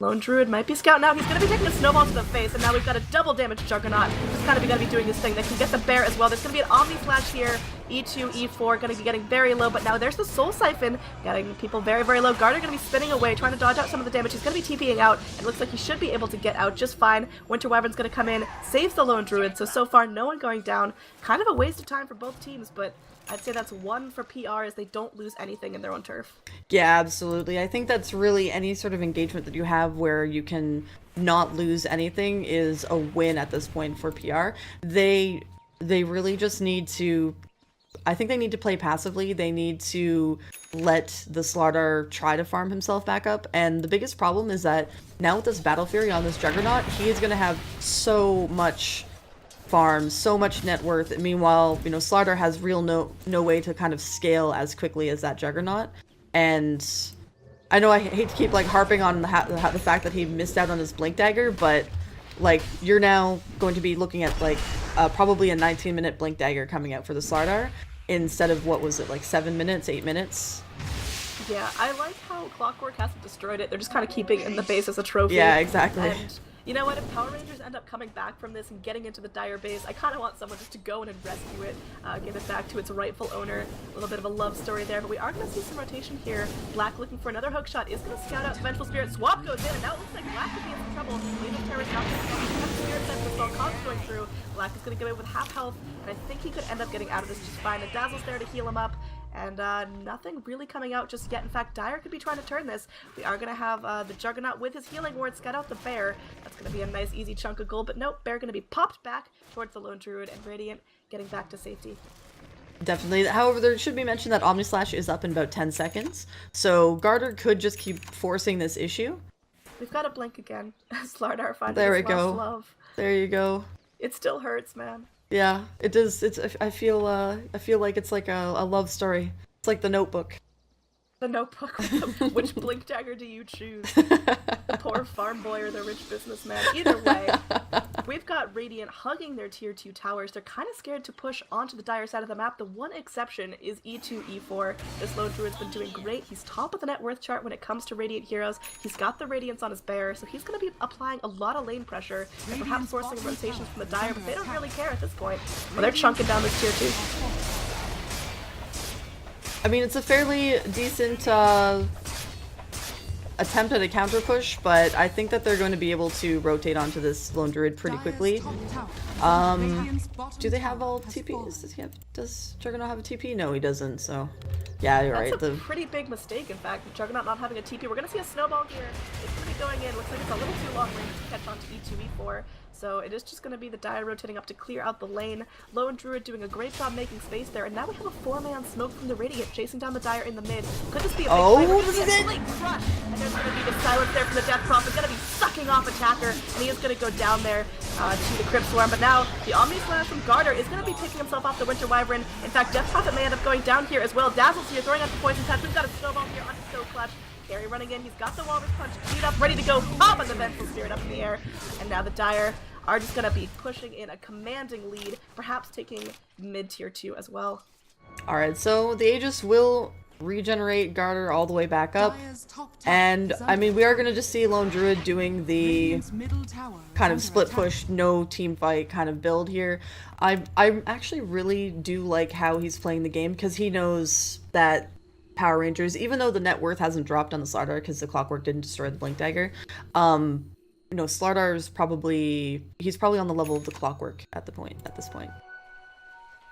S2: Lone Druid might be scouting out. He's going to be taking a snowball to the face, and now we've got a double damage Juggernaut. Who's kind of going to be doing this thing. They can get the Bear as well. There's going to be an Omni Flash here. E2, E4 going to be getting very low, but now there's the Soul Siphon, getting people very, very low. Garter going to be spinning away, trying to dodge out some of the damage. He's going to be TPing out. It looks like he should be able to get out just fine. Winter Wyvern's going to come in, saves the Lone Druid, so far no one going down. Kind of a waste of time for both teams, but I'd say that's one for PR as they don't lose anything in their own turf.
S1: Yeah, absolutely. I think that's really any sort of engagement that you have where you can not lose anything is a win at this point for PR. They really just need to, I think they need to play passively. They need to let the Slardar try to farm himself back up. And the biggest problem is that now with this Battle Fury on this Juggernaut, he is going to have so much farm, so much net worth. Meanwhile, you know, Slardar has real no way to kind of scale as quickly as that Juggernaut. And I know I hate to keep like harping on the fact that he missed out on his Blink Dagger, but like you're now going to be looking at like probably a 19-minute Blink Dagger coming out for the Slardar instead of, what was it, like 7 minutes, 8 minutes?
S2: Yeah, I like how Clockwork hasn't destroyed it. They're just kind of keeping it in the base as a trophy.
S1: Yeah, exactly.
S2: And you know what, if Power Rangers end up coming back from this and getting into the Dire base, I kind of want someone just to go in and rescue it, give it back to its rightful owner. A little bit of a love story there, but we are going to see some rotation here. Black looking for another hook shot, is going to scout out Vengeful Spirit. Swap goes in, and now it looks like Black could be in some trouble. Legion Terrorist not going to come. Spirit Sense with Volcon's going through. Black is going to get away with half health, and I think he could end up getting out of this just fine. And Dazzle's there to heal him up. And nothing really coming out just yet. In fact, Dire could be trying to turn this. We are going to have the Juggernaut with his healing ward scout out the Bear. That's going to be a nice, easy chunk of gold. But nope, Bear going to be popped back towards the Lone Druid, and Radiant getting back to safety.
S1: Definitely. However, there should be mentioned that Omni Slash is up in about 10 seconds. So Garter could just keep forcing this issue.
S2: We've got a blink again. Slardar finding
S1: There we
S2: his lost
S1: go.
S2: love.
S1: There you go.
S2: It still hurts, man.
S1: Yeah, it does. I feel like it's like a love story. It's like The Notebook.
S2: The Notebook. Which Blink Dagger do you choose? The poor farm boy or the rich businessman? Either way, we've got Radiant hugging their tier 2 towers. They're kind of scared to push onto the Dire side of the map. The one exception is E2, E4. This Lone Druid's been doing great. He's top of the net worth chart when it comes to Radiant heroes. He's got the Radiance on his Bear, so he's going to be applying a lot of lane pressure and perhaps forcing rotations from the Dire, but they don't really care at this point. Well, they're chunking down this tier 2.
S1: I mean, it's a fairly decent attempt at a counter push, but I think that they're going to be able to rotate onto this Lone Druid pretty quickly. Do they have all TPs? Does Juggernaut have a TP? No, he doesn't, so yeah, you're right.
S2: That's a pretty big mistake, in fact, Juggernaut not having a TP. We're going to see a snowball here. It's going to be going in. Looks like it's a little too long range to catch onto E2, E4. So it is just going to be the Dire rotating up to clear out the lane. Lone Druid doing a great job making space there, and now we have a 4-man smoke from the Radiant chasing down the Dire in the mid. Could this be a big fight?
S1: This is it!
S2: Crush, and there's going to be the silence there from the Death Prophet, going to be sucking off Attacker, and he is going to go down there to the Crypt Swarm. But now the Omni Slash from Garter is going to be picking himself off the Winter Wyvern. In fact, Death Prophet may end up going down here as well. Dazzle's here, throwing out the Poison Touch. We've got a Snowball here onto So Clutch. Carry running in, he's got the Walrus Punch teed up, ready to go, pop, and the Vengeful Spirit up in the air. And now the Dire are just going to be pushing in a commanding lead, perhaps taking mid tier 2 as well.
S1: Alright, so the Aegis will regenerate Garter all the way back up. And, I mean, we are going to just see Lone Druid doing the kind of split push, no team fight kind of build here. I actually really do like how he's playing the game, because he knows that Power Rangers, even though the net worth hasn't dropped on the Slardar because the Clockwork didn't destroy the Blink Dagger, you know, Slardar's probably, he's probably on the level of the Clockwork at this point.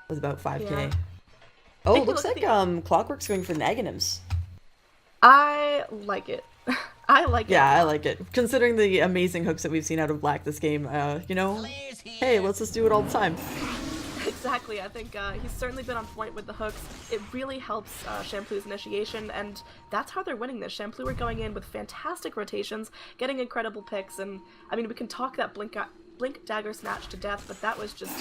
S1: With about 5k.
S2: Yeah.
S1: Oh, it looks like Clockwork's going for Naganims.
S2: I like it. I like it.
S1: Yeah, I like it. Considering the amazing hooks that we've seen out of Black this game, you know, hey, let's just do it all the time.
S2: Exactly, I think he's certainly been on point with the hooks. It really helps Champloo's initiation, and that's how they're winning this. Champloo are going in with fantastic rotations, getting incredible picks, and I mean, we can talk that Blink Dagger snatch to death, but that was just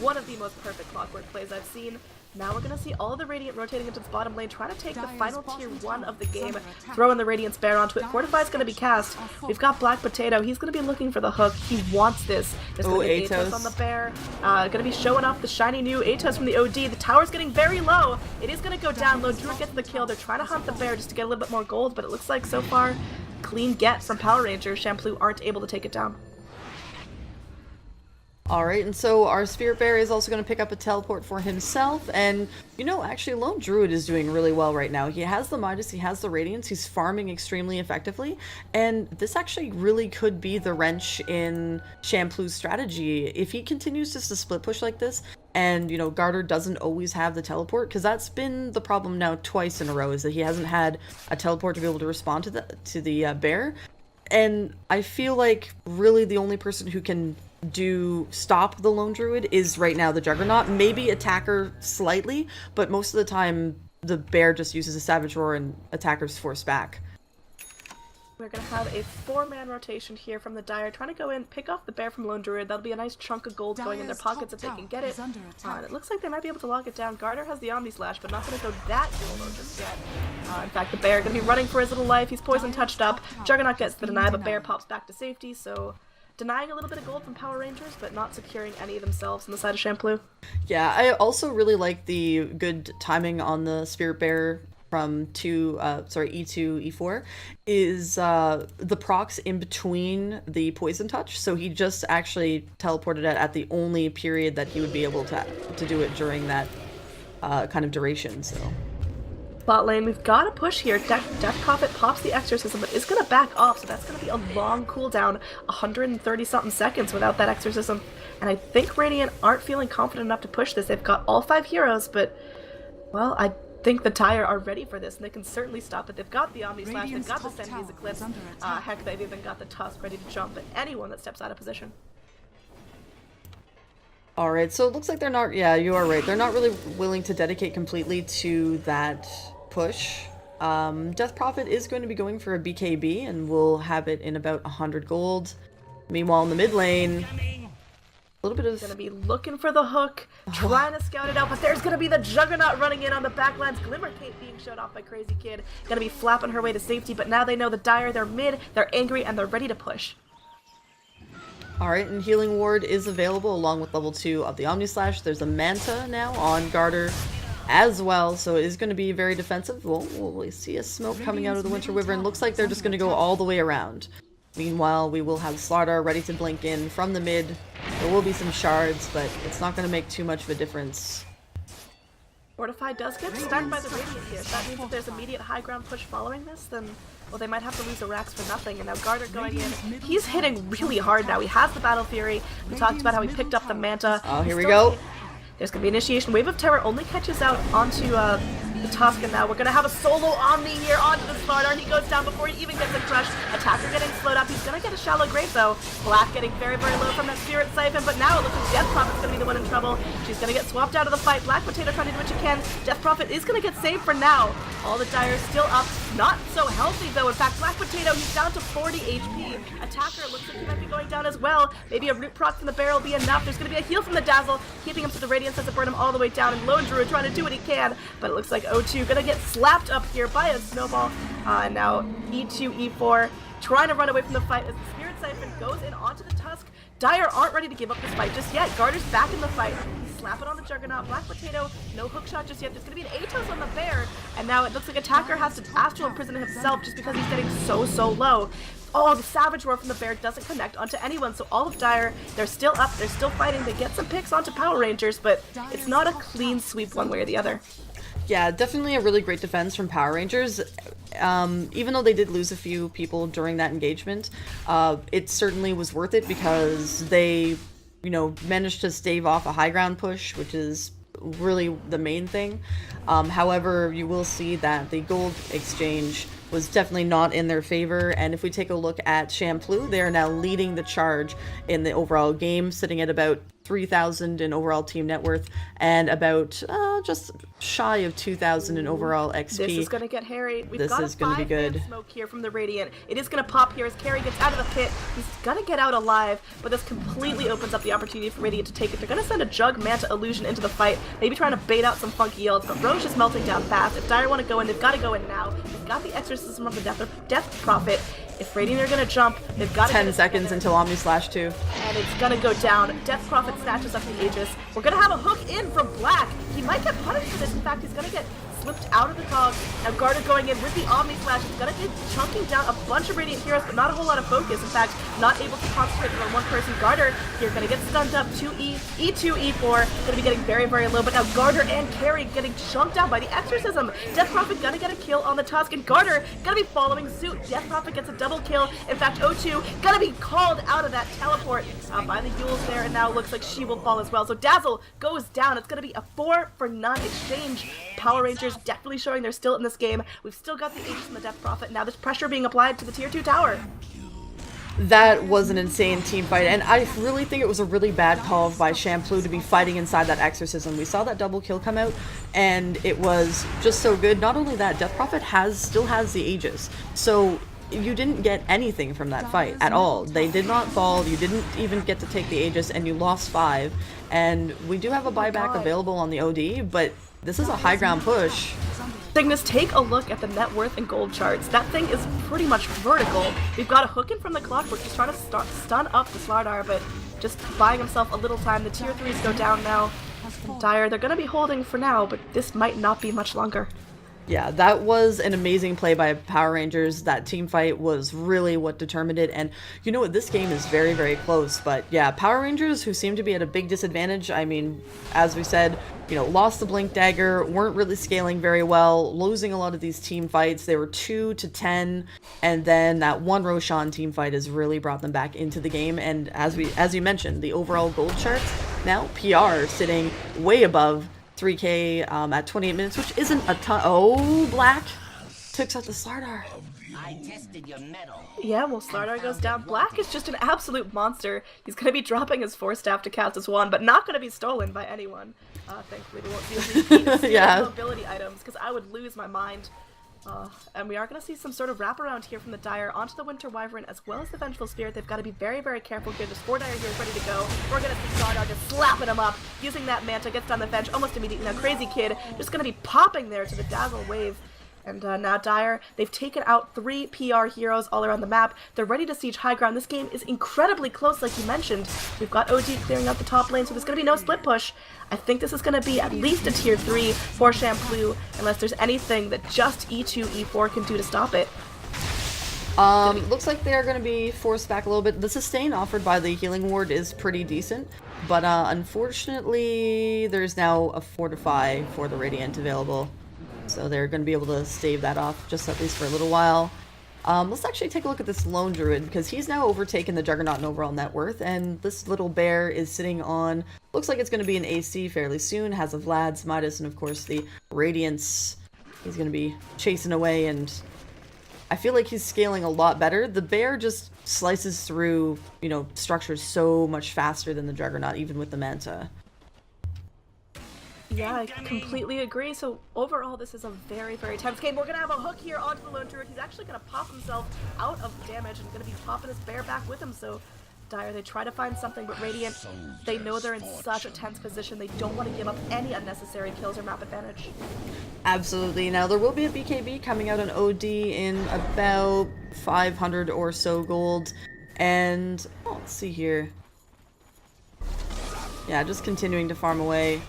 S2: one of the most perfect Clockwork plays I've seen. Now we're going to see all of the Radiant rotating into the bottom lane, trying to take the final tier 1 of the game, throw in the Radiant's Bear onto it. Fortify is going to be cast. We've got Black Potato. He's going to be looking for the hook. He wants this. There's going to be Atos on the Bear. Going to be showing off the shiny new Atos from the OD. The tower's getting very low. It is going to go down. Lone Druid gets the kill. They're trying to hunt the Bear just to get a little bit more gold, but it looks like so far, clean get from Power Rangers. Champloo aren't able to take it down.
S1: Alright, and so our Spirit Bear is also going to pick up a teleport for himself, and, you know, actually Lone Druid is doing really well right now. He has the Midas, he has the Radiance, he's farming extremely effectively, and this actually really could be the wrench in Champloo's strategy. If he continues just to split push like this, and, you know, Garter doesn't always have the teleport, because that's been the problem now twice in a row, is that he hasn't had a teleport to be able to respond to the bear, and I feel like really the only person who can stop the Lone Druid is right now the Juggernaut. Maybe Attacker slightly, but most of the time the Bear just uses a Savage Roar and Attacker's force back.
S2: We're going to have a 4-man rotation here from the Dire, trying to go in, pick off the Bear from Lone Druid. That'll be a nice chunk of gold going in their pockets if they can get it. And it looks like they might be able to lock it down. Garter has the Omni Slash, but not going to go that gold just yet. In fact, the Bear going to be running for his little life. He's poison touched up. Juggernaut gets the deny, but Bear pops back to safety, so denying a little bit of gold from Power Rangers, but not securing any themselves on the side of Champloo.
S1: Yeah, I also really like the good timing on the Spirit Bear from E2, E4, is the procs in between the Poison Touch, so he just actually teleported it at the only period that he would be able to do it during that kind of duration, so.
S2: Bot lane, we've got to push here. Death Prophet pops the Exorcism, but is going to back off, so that's going to be a long cooldown, 130-something seconds without that Exorcism. And I think Radiant aren't feeling confident enough to push this. They've got all 5 heroes, but, well, I think the Dire are ready for this, and they can certainly stop it. They've got the Omni Slash, they've got the Senhi's Eclipse, heck, they've even got the Tusk ready to jump at anyone that steps out of position.
S1: Alright, so it looks like they're not, yeah, you are right, they're not really willing to dedicate completely to that push. Death Prophet is going to be going for a BKB, and we'll have it in about 100 gold. Meanwhile, in the mid lane, a little bit of...
S2: Gonna be looking for the hook, trying to scout it out, but there's gonna be the Juggernaut running in on the backlines. Glimmer Cape being showed off by Crazy Kid. Gonna be flapping her way to safety, but now they know the Dire, they're mid, they're angry, and they're ready to push.
S1: Alright, and Healing Ward is available along with level 2 of the Omni Slash. There's a Manta now on Garter as well, so it is going to be very defensive. We'll see a smoke coming out of the Winter Wyvern. Looks like they're just going to go all the way around. Meanwhile, we will have Slardar ready to blink in from the mid. There will be some shards, but it's not going to make too much of a difference.
S2: Fortify does get stunned by the Radiant here. So that means if there's immediate high ground push following this, then, well, they might have to lose the racks for nothing. And now Garter going in. He's hitting really hard now. He has the Battle Fury. We talked about how he picked up the Manta.
S1: Oh, here we go.
S2: There's going to be initiation. Wave of Terror only catches out onto the Tusk, and now we're gonna have a solo Omni here onto the Slardar. He goes down before he even gets a crush. Attacker getting slowed up. He's gonna get a shallow grave though. Black getting very, very low from that Spirit Siphon, but now it looks like Death Prophet's gonna be the one in trouble. She's gonna get swapped out of the fight. Black Potato trying to do what she can. Death Prophet is gonna get saved for now. All the Dire's still up. Not so healthy though. In fact, Black Potato, he's down to 40 HP. Attacker looks like he might be going down as well. Maybe a root proc from the barrel will be enough. There's gonna be a heal from the Dazzle, keeping him to the Radiance to burn him all the way down, and Lone Druid trying to do what he can, but it looks like O2 gonna get slapped up here by a snowball. And now E2, E4 trying to run away from the fight as the Spirit Siphon goes in onto the Tusk. Dire aren't ready to give up this fight just yet. Garter's back in the fight. He's slapping on the Juggernaut. Black Potato, no hookshot just yet. There's going to be an Atos on the Bear. And now it looks like Attacker has to Astral Imprison himself just because he's getting so low. Oh, the Savage Roar from the Bear doesn't connect onto anyone. So all of Dire, they're still up. They're still fighting. They get some picks onto Power Rangers, but it's not a clean sweep one way or the other.
S1: Yeah, definitely a really great defense from Power Rangers. Even though they did lose a few people during that engagement, it certainly was worth it because they, managed to stave off a high ground push, which is really the main thing. However, you will see that the gold exchange was definitely not in their favor, and if we take a look at Champloo, they are now leading the charge in the overall game, sitting at about 3,000 in overall team net worth and about just shy of 2,000 in overall XP.
S2: This is gonna get hairy. We've
S1: This is gonna be good.
S2: Smoke here from the Radiant. It is gonna pop here as Carrie gets out of the pit. He's gonna get out alive, but this completely opens up the opportunity for Radiant to take it. They're gonna send a Jug Manta Illusion into the fight, maybe trying to bait out some funky yields, but Roche is melting down fast. If Dire want to go in, they've got to go in now. They've got the Exorcism of the Death Prophet. If Radiant are gonna jump, they've got to
S1: 10 seconds until Omni Slash 2.
S2: And it's gonna go down. Death Prophet snatches up the Aegis. We're gonna have a hook in from Black. He might get punished for this. In fact, he's gonna get slipped out of the cog. Now Garter going in with the Omni Slash. He's gonna be chunking down a bunch of Radiant heroes, but not a whole lot of focus. In fact, not able to concentrate on one person. Garter here gonna get stunned up. 2E, E2, E4. Gonna be getting very, very low, but now Garter and Carrie getting chunked down by the Exorcism. Death Prophet gonna get a kill on the Tusk, and Garter gonna be following suit. Death Prophet gets a double kill. In fact, O2 gonna be called out of that teleport by the Yules there, and now looks like she will fall as well. So Dazzle goes down. It's gonna be a 4-for-none exchange. Power Rangers definitely showing they're still in this game. We've still got the Aegis and the Death Prophet. Now there's pressure being applied to the Tier 2 tower.
S1: That was an insane team fight, and I really think it was a really bad call by Champloo to be fighting inside that Exorcism. We saw that double kill come out, and it was just so good. Not only that, Death Prophet still has the Aegis, so you didn't get anything from that fight at all. They did not fall, you didn't even get to take the Aegis, and you lost 5. And we do have a buyback available on the OD, but this is a high ground push.
S2: Cygnus, take a look at the net worth and gold charts. That thing is pretty much vertical. We've got a hook in from the Clockwork, just trying to stun up the Slardar, but just buying himself a little time. The Tier 3s go down now. Dire, they're going to be holding for now, but this might not be much longer.
S1: Yeah, that was an amazing play by Power Rangers. That team fight was really what determined it. And you know what, this game is very, very close. But yeah, Power Rangers, who seem to be at a big disadvantage, I mean, as we said, lost the Blink Dagger, weren't really scaling very well, losing a lot of these team fights. They were 2-10, and then that one Roshan team fight has really brought them back into the game. And as you mentioned, the overall gold charts, now PR sitting way above 3K at 28 minutes, which isn't a ton. Oh, Black took out the Slardar.
S4: I tested your metal.
S2: Yeah, well, Slardar goes down. Black is just an absolute monster. He's going to be dropping his Force Staff to cast his wand, but not going to be stolen by anyone. Thankfully, they won't be able to
S1: yeah.
S2: ability items, because I would lose my mind. And we are going to see some sort of wraparound here from the Dire onto the Winter Wyvern as well as the Vengeful Spirit. They've got to be very, very careful here. There's 4 Dire heroes ready to go. We're going to see Slardar just slapping him up, using that Manta, gets down the Venge almost immediately. Now Crazy Kid just going to be popping there to the Dazzle Wave. And now Dire, they've taken out 3 PR heroes all around the map. They're ready to siege high ground. This game is incredibly close, like you mentioned. We've got OG clearing out the top lane, so there's going to be no split push. I think this is going to be at least a Tier 3 for Champloo, unless there's anything that just E2, E4 can do to stop it.
S1: Looks like they are going to be forced back a little bit. The sustain offered by the healing ward is pretty decent, but unfortunately, there's now a Fortify for the Radiant available. So they're going to be able to stave that off, just at least for a little while. Let's actually take a look at this Lone Druid, because he's now overtaken the Juggernaut in overall net worth, and this little bear is sitting on, looks like it's going to be an AC fairly soon, has a Vlad's, Midas, and of course the Radiance He's gonna be chasing away, and I feel like he's scaling a lot better. The bear just slices through, you know, structures so much faster than the Juggernaut, even with the Manta.
S2: Yeah, I completely agree. So overall, this is a very, very tense game. We're going to have a hook here onto the Lone Druid. He's actually going to pop himself out of damage and going to be popping his bear back with him. So Dire, they try to find something, but Radiant, they know they're in such a tense position. They don't want to give up any unnecessary kills or map advantage.
S1: Absolutely. Now, there will be a BKB coming out on OD in about 500 or so gold. And, let's see here. Yeah, just continuing to farm away.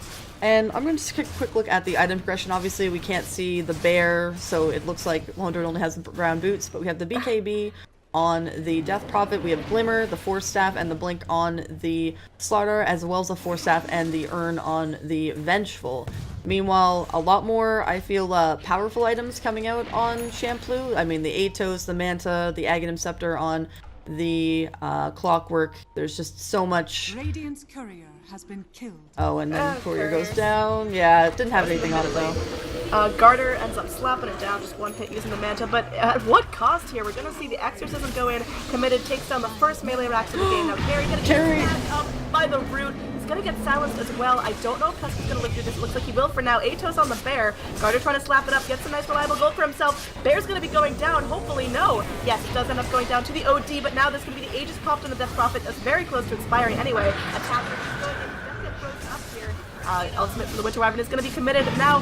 S1: And I'm going to just take a quick look at the item progression. Obviously, we can't see the bear, so it looks like Lone Druid only has brown boots, but we have the BKB on the Death Prophet, we have Glimmer, the Force Staff, and the Blink on the Slaughter, as well as the Force Staff and the Urn on the Vengeful. Meanwhile, a lot more, I feel, powerful items coming out on Champloo. I mean, the Atos, the Manta, the Aghanim Scepter on the Clockwork. There's just so much.
S3: Radiant's courier has been killed.
S1: Oh, and then Courier goes down. Yeah, it didn't have anything on it, though.
S2: Garter ends up slapping it down, just one hit using the Manta, but at what cost here? We're going to see the Exorcism go in, committed, takes down the first melee racks of the game. Now Carry going to get snapped up by the root. He's going to get silenced as well. I don't know if Tusk is going to live through this. It looks like he will for now. Atos on the Bear. Garter trying to slap it up, gets a nice reliable gold for himself. Bear's going to be going down, hopefully no. Yes, it does end up going down to the OD, but now this is going to be the Aegis popped on the Death Prophet. That's very close to expiring anyway. Attacker is going in. Up here. Ultimate from the Winter Wyvern is going to be committed now.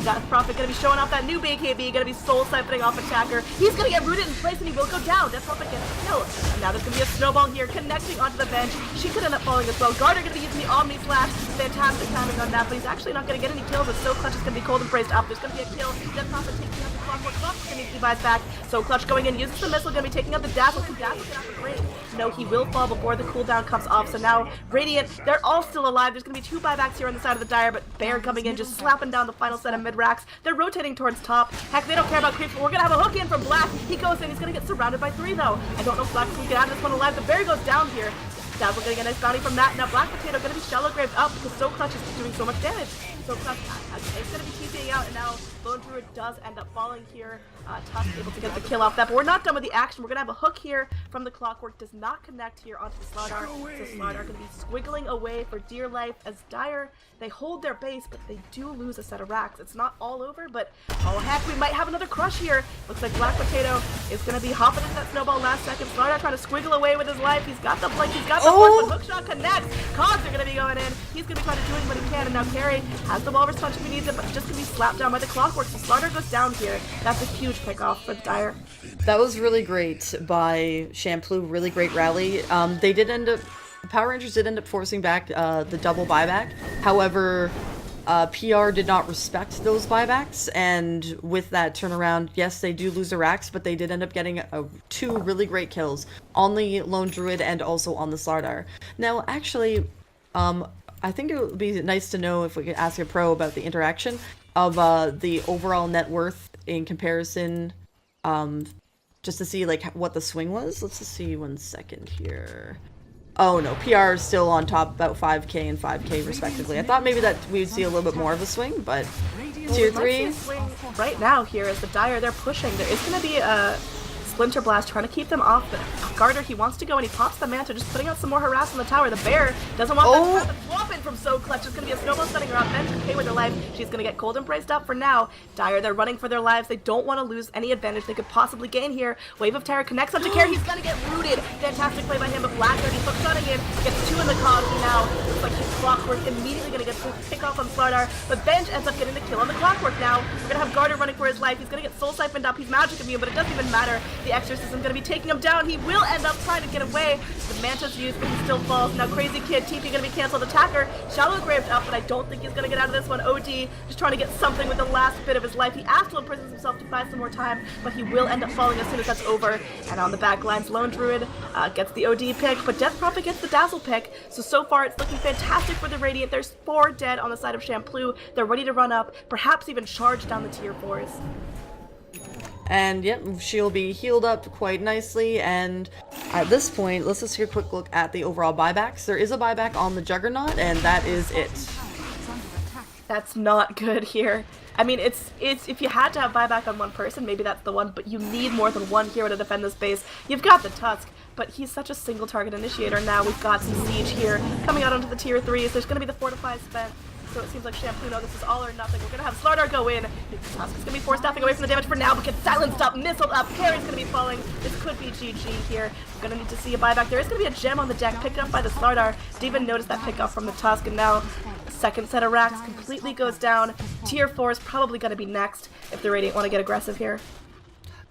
S2: Death Prophet going to be showing off that new BKB, going to be soul siphoning off Attacker. He's going to get rooted in place and he will go down. Death Prophet gets a kill. And now there's going to be a snowball here connecting onto the bench. She could end up falling as well. Garter going to be using the Omni Slash. Fantastic timing on that, but he's actually not going to get any kills. As So Clutch is going to be cold and praised up. There's going to be a kill. Death Prophet taking out the Clockwork. Clockwork going to be buys back. So Clutch going in, uses the missile, going to be taking out the Dazzle. So Dazzle can have a break. No, he will fall before the cooldown comes off. So now Radiant, they're all still alive. There's going to be 2 buybacks here on the side of the Dire, but Bear coming in, just slapping down the final set of mid-racks. They're rotating towards top. Heck, they don't care about creeps, but we're going to have a hook in from Black. He goes in. He's going to get surrounded by 3, though. I don't know if Black can get out of this one alive. The Bear goes down here. Dazzle going to get a nice bounty from that. Now Black Potato going to be shallow graved up because So Clutch is doing so much damage. So Clutch is going to be TPing out, and now Lone Druid does end up falling here. Tusk able to get the kill off that, but we're not done with the action. We're going to have a hook here from the Clockwork. Does not connect here onto the Slaughter. So Slaughter going to be squiggling away for dear life as Dire, they hold their base, but they do lose a set of racks. It's not all over, but oh heck, we might have another crush here. Looks like Black Potato is going to be hopping into that snowball last second. Slaughter trying to squiggle away with his life. He's got the blink, he's got the force, but hookshot connects. Cogs are going to be going in. He's going to be trying to do what he can, and now Carry has the Walrus Punch if he needs it, but just going to be slapped down by the Clockwork. So Slaughter goes down here. That's a huge pickoff for the Dire.
S1: That was really great by Champloo. Really great rally. They did end up, Power Rangers did end up forcing back the double buyback. However, PR did not respect those buybacks, and with that turnaround, yes, they do lose the racks, but they did end up getting 2 really great kills on the Lone Druid and also on the Slardar. Now, actually, I think it would be nice to know if we could ask a pro about the interaction of the overall net worth in comparison, just to see like what the swing was. Let's just see 1 second here. Oh no, PR is still on top, about 5k and 5k respectively. I thought maybe that we would see a little bit more of a swing, but tier 3.
S2: Right now here is the Dire, they're pushing. There is going to be a Splinter Blast trying to keep them off, but Garter, he wants to go and he pops the Manta, just putting out some more harass on the tower. The Bear doesn't want that to swap in from So Clutch. It's going to be a snowball setting her up. Ben's going to pay with her life. She's going to get cold and braced up for now. Dire, they're running for their lives. They don't want to lose any advantage they could possibly gain here. Wave of Terror connects onto Care. He's going to get rooted. Fantastic play by him, but Black already hookshotting in. Gets 2 in the Cosby now. Looks like his Clockwork immediately going to get the pick off on Slardar, but Benj ends up getting the kill on the Clockwork now. We're going to have Garter running for his life. He's going to get soul siphoned up. He's magic immune, but it doesn't even matter. The Exorcism going to be taking him down. He will end up trying to get away. The Manta's used, but he still falls. Now Crazy Kid, TP going to be canceled. Attacker, shallow graved up, but I don't think he's going to get out of this one. OD just trying to get something with the last bit of his life. He astral imprisons himself to buy some more time, but he will end up falling as soon as that's over. And on the back lines, Lone Druid gets the OD pick, but Death Prophet gets the Dazzle pick. So far it's looking fantastic for the Radiant. There's 4 dead on the side of Champloo. They're ready to run up, perhaps even charge down the tier 4s.
S1: And yep, she'll be healed up quite nicely, and at this point, let's just take a quick look at the overall buybacks. There is a buyback on the Juggernaut, and that is it.
S2: That's not good here. I mean, it's if you had to have buyback on one person, maybe that's the one, but you need more than one hero to defend this base. You've got the Tusk, but he's such a single target initiator now. We've got some siege here coming out onto the tier 3s. There's going to be the fortify spent. So it seems like Champloo, this is all or nothing. We're going to have Slardar go in. Tusk is going to be forced staffing away from the damage for now, but gets silenced up, missiled up. Carry's going to be falling. This could be GG here. We're going to need to see a buyback. There is going to be a gem on the deck picked up by the Slardar. Didn't even notice that pick up from the Tusk, and now second set of racks completely goes down. Tier 4 is probably going to be next if the Radiant want to get aggressive here.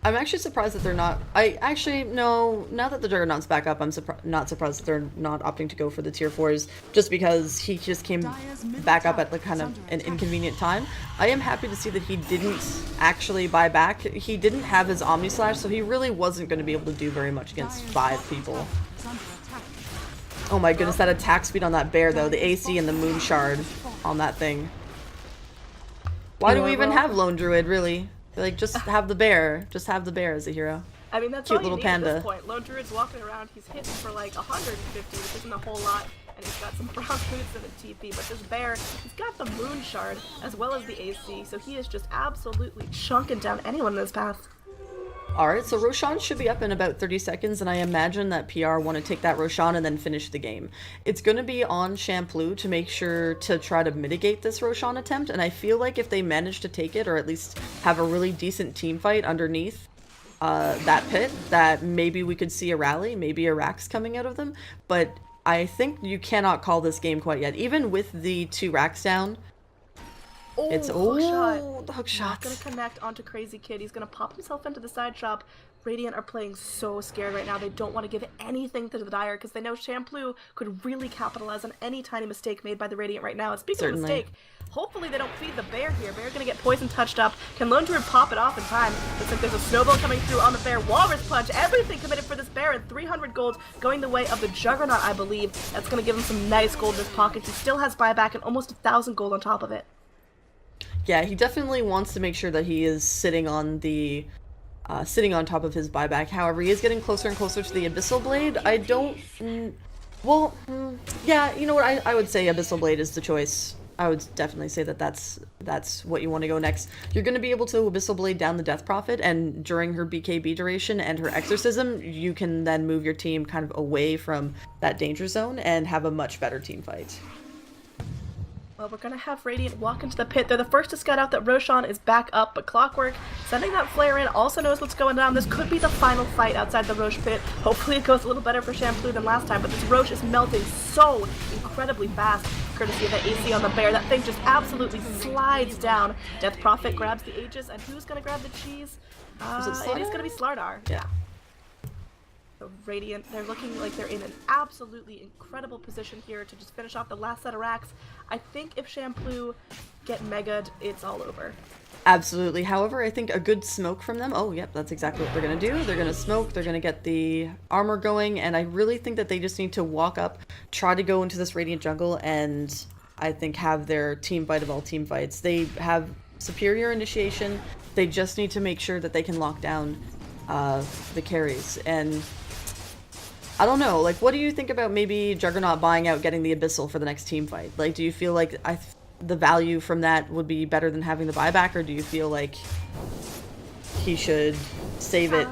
S1: I'm actually surprised that they're not. No, now that the Juggernaut's back up, I'm not surprised that they're not opting to go for the tier 4s, just because he just came back up at like kind of an inconvenient time. I am happy to see that he didn't actually buy back. He didn't have his Omni Slash, so he really wasn't going to be able to do very much against 5 people. Oh my goodness, that attack speed on that bear though, the AC and the Moon Shard on that thing. Why do we even have Lone Druid, really? Like, just have the bear. Just have the bear as a hero.
S2: I mean, that's
S1: cute
S2: all you
S1: little
S2: need
S1: panda.
S2: At this point. Lone Druid's walking around. He's hitting for like 150, which isn't a whole lot. And he's got some brown boots and a TP. But this bear, he's got the Moon Shard as well as the AC. So he is just absolutely chunking down anyone in his path.
S1: Alright, so Roshan should be up in about 30 seconds, and I imagine that PR want to take that Roshan and then finish the game. It's going to be on Champloo to make sure to try to mitigate this Roshan attempt, and I feel like if they manage to take it, or at least have a really decent team fight underneath that pit, that maybe we could see a rally, maybe a Rax coming out of them, but I think you cannot call this game quite yet. Even with the 2 Racks down,
S2: Oh,
S1: it's
S2: the hook
S1: hook
S2: shot. Not gonna connect onto Crazy Kid. He's gonna pop himself into the side shop. Radiant are playing so scared right now. They don't want to give anything to the Dire because they know Champloo could really capitalize on any tiny mistake made by the Radiant right now. And speaking of mistake, hopefully they don't feed the bear here. Bear gonna get poison touched up. Can Lone Druid pop it off in time? Looks like there's a snowball coming through on the bear. Walrus punch. Everything committed for this bear, and 300 gold going the way of the Juggernaut, I believe. That's gonna give him some nice gold in his pocket. He still has buyback and almost 1,000 gold on top of it.
S1: Yeah, he definitely wants to make sure that he is sitting on the sitting on top of his buyback. However, he is getting closer and closer to the Abyssal Blade. I don't... yeah, you know what? I would say Abyssal Blade is the choice. I would definitely say that that's what you want to go next. You're going to be able to Abyssal Blade down the Death Prophet, and during her BKB duration and her Exorcism, you can then move your team kind of away from that danger zone and have a much better team fight.
S2: Well, we're gonna have Radiant walk into the pit. They're the first to scout out that Roshan is back up, but Clockwork, sending that flare in, also knows what's going on. This could be the final fight outside the Roche pit. Hopefully it goes a little better for Champloo than last time, but this Roche is melting so incredibly fast, courtesy of the AC on the bear. That thing just absolutely slides down. Death Prophet grabs the Aegis, and who's gonna grab the cheese? It is gonna be Slardar.
S1: Yeah.
S2: So Radiant, they're looking like they're in an absolutely incredible position here to just finish off the last set of racks. I think if Champloo get mega'd, it's all over.
S1: Absolutely. However, I think a good smoke from them... Oh, yep, that's exactly what they're going to do. They're going to smoke, they're going to get the armor going, and I really think that they just need to walk up, try to go into this Radiant jungle, and I think have their team fight of all team fights. They have superior initiation. They just need to make sure that they can lock down the carries. And I don't know, like, what do you think about maybe Juggernaut buying out getting the Abyssal for the next team fight? Like, do you feel like the value from that would be better than having the buyback, or do you feel like he should save it?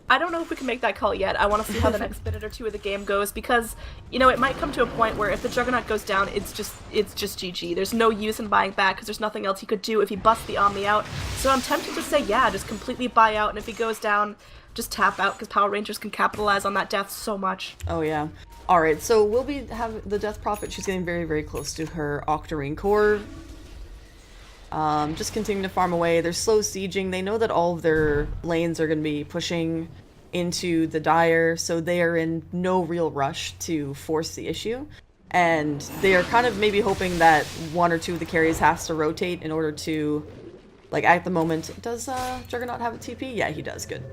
S2: I don't know if we can make that call yet. I want to see how the next minute or two of the game goes, because, you know, it might come to a point where if the Juggernaut goes down, it's just GG. There's no use in buying back, because there's nothing else he could do if he busts the Omni out. So I'm tempted to say, yeah, just completely buy out, and if he goes down, just tap out, because Power Rangers can capitalize on that death so much.
S1: Oh, yeah. Alright, so we'll have the Death Prophet. She's getting very, very close to her Octarine core. Just continuing to farm away. They're slow sieging. They know that all of their lanes are going to be pushing into the Dire, so they are in no real rush to force the issue. And they are kind of maybe hoping that one or two of the carries has to rotate in order to, like, at the moment... Does Juggernaut have a TP? Yeah, he does. Good.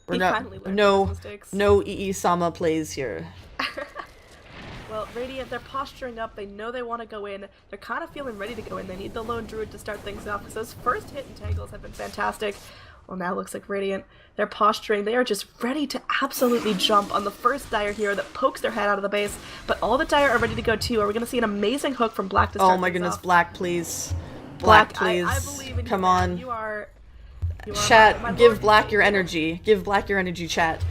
S1: We're not... No EE-sama plays here.
S2: Well, Radiant, they're posturing up. They know they want to go in. They're kind of feeling ready to go in. They need the Lone Druid to start things off, because those first hit entangles have been fantastic. Well, now it looks like Radiant, they're posturing. They are just ready to absolutely jump on the first Dire hero that pokes their head out of the base. But all the Dire are ready to go too. Are we going to see an amazing hook from Black to start
S1: Oh my goodness,
S2: off?
S1: Black, please. Black,
S2: I
S1: please.
S2: believe in you,
S1: Come
S2: man.
S1: on.
S2: You are my
S1: Chat, give
S2: Lord
S1: Black
S2: and
S1: your
S2: Savior.
S1: energy. Give Black your energy, chat.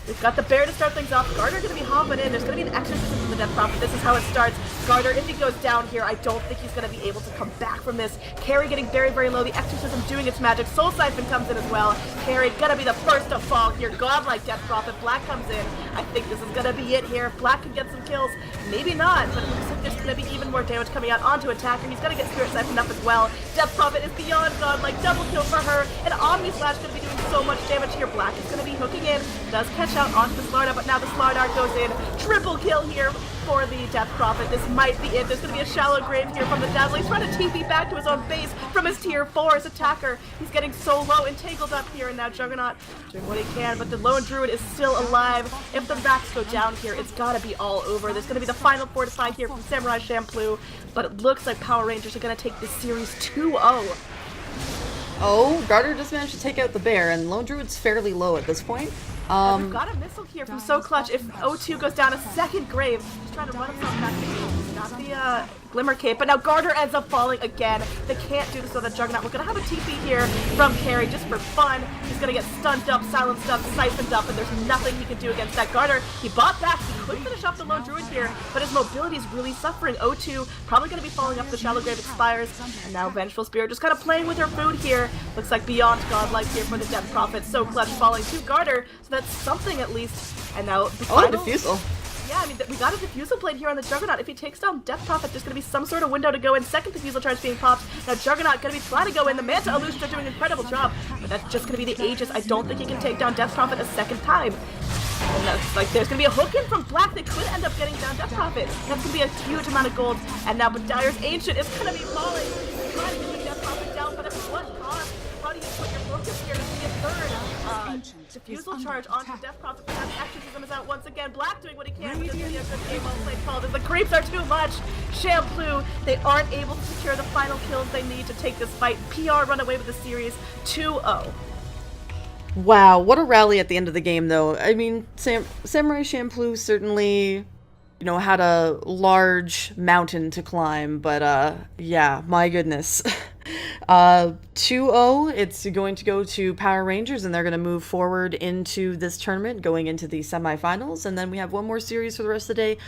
S2: We've got the bear to start things off. Garter going to be hopping in. There's going to be an exorcism from the Death Prophet. This is how it starts. Garter, if he goes down here, I don't think he's going to be able to come back from this. Carry getting very, very low. The exorcism doing its magic. Soul Siphon comes in as well. Carry going to be the first to fall here. Godlike Death Prophet. Black comes in. I think this is going to be it here. Black can get some kills. Maybe not, but it looks like there's going to be even more damage coming out onto Attacker. He's going to get Spirit Siphon up as well. Death Prophet is beyond godlike. Double kill for her. And Omni Slash going to be doing so much damage here. Black is going to be hooking in. Does catch out onto the Slardar, but now the Slardar goes in. Triple kill here for the Death Prophet. This might be it. There's going to be a shallow grave here from the Dazzler. He's trying to TP back to his own base from his tier 4 as Attacker. He's getting so low and tangled up here, and now Juggernaut doing what he can, but the Lone Druid is still alive. If the racks go down here, it's got to be all over. There's going to be the final fortify here from Samurai Champloo, but it looks like Power Rangers are going to take this series 2-0.
S1: Oh, Garter just managed to take out the bear, and Lone Druid's fairly low at this point.
S2: We've got a missile here from So Clutch. If O2 goes down a second grave, he's trying to run himself back to the got the Glimmer Cape, but now Garter ends up falling again. They can't do this with a Juggernaut. We're gonna have a TP here from Carry just for fun. He's gonna get stunned up, silenced up, siphoned up, and there's nothing he can do against that. Garter, he bought back. He could finish off the Lone Druid here, but his mobility is really suffering. O2 probably gonna be falling up. The Shallow Grave expires, and now Vengeful Spirit just kind of playing with her food here. Looks like beyond godlike here for the Death Prophet. So Clutch falling to Garter, so that's something at least. And now the
S1: Oh,
S2: final...
S1: Diffusal.
S2: Yeah, I mean, we got a Diffusal blade here on the Juggernaut. If he takes down Death Prophet, there's going to be some sort of window to go in. Second Diffusal charge being popped. Now Juggernaut going to be trying to go in. The Manta Illusions are doing an incredible job, but that's just going to be the Aegis. I don't think he can take down Death Prophet a second time. And that's like, there's going to be a hook in from Black that could end up getting down Death Prophet. That's going to be a huge amount of gold. And now Badire's Ancient is going to be falling. Trying to get the Death Prophet down, but at what cost? How do you put your focus here? There's going to be a third Diffusal charge onto Death Prophet, but now the Exorcism is out once again. Black doing what he can, but there's going to be a good game well played called as the creeps are too much. Champloo, they aren't able to secure the final kills they need to take this fight. PR run away with the series 2-0.
S1: Wow, what a rally at the end of the game, though. I mean, Samurai Champloo certainly, you know, had a large mountain to climb, but, yeah, my goodness. 2-0, it's going to go to Power Rangers, and they're going to move forward into this tournament, going into the semifinals, and then we have one more series for the rest of the day.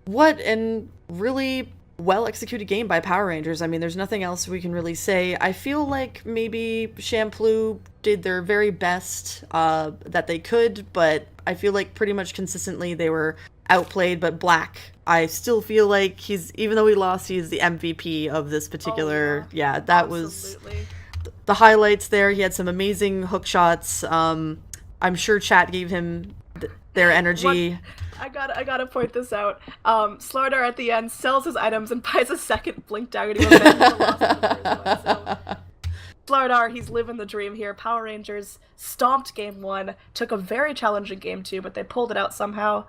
S1: What an really well-executed game by Power Rangers. I mean, there's nothing else we can really say. I feel like maybe Champloo did their very best that they could, but I feel like pretty much consistently they were outplayed. But Black, I still feel like even though he lost, he's the MVP of this particular. Yeah, that
S2: Absolutely.
S1: was the highlights there. He had some amazing hook shots. I'm sure chat gave him their energy.
S2: I gotta point this out. Slardar at the end sells his items and buys a second Blink Dagger to avenge the loss of the first one. So, Slardar, he's living the dream here. Power Rangers stomped game 1, took a very challenging game 2, but they pulled it out somehow.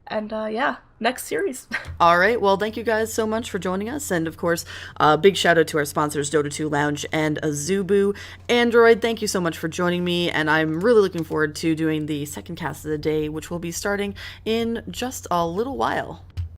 S2: And yeah, next series.
S1: All right. Well, thank you guys so much for joining us. And of course, big shout out to our sponsors, Dota 2 Lounge and Azubu. Android, thank you so much for joining me. And I'm really looking forward to doing the second cast of the day, which will be starting in just a little while.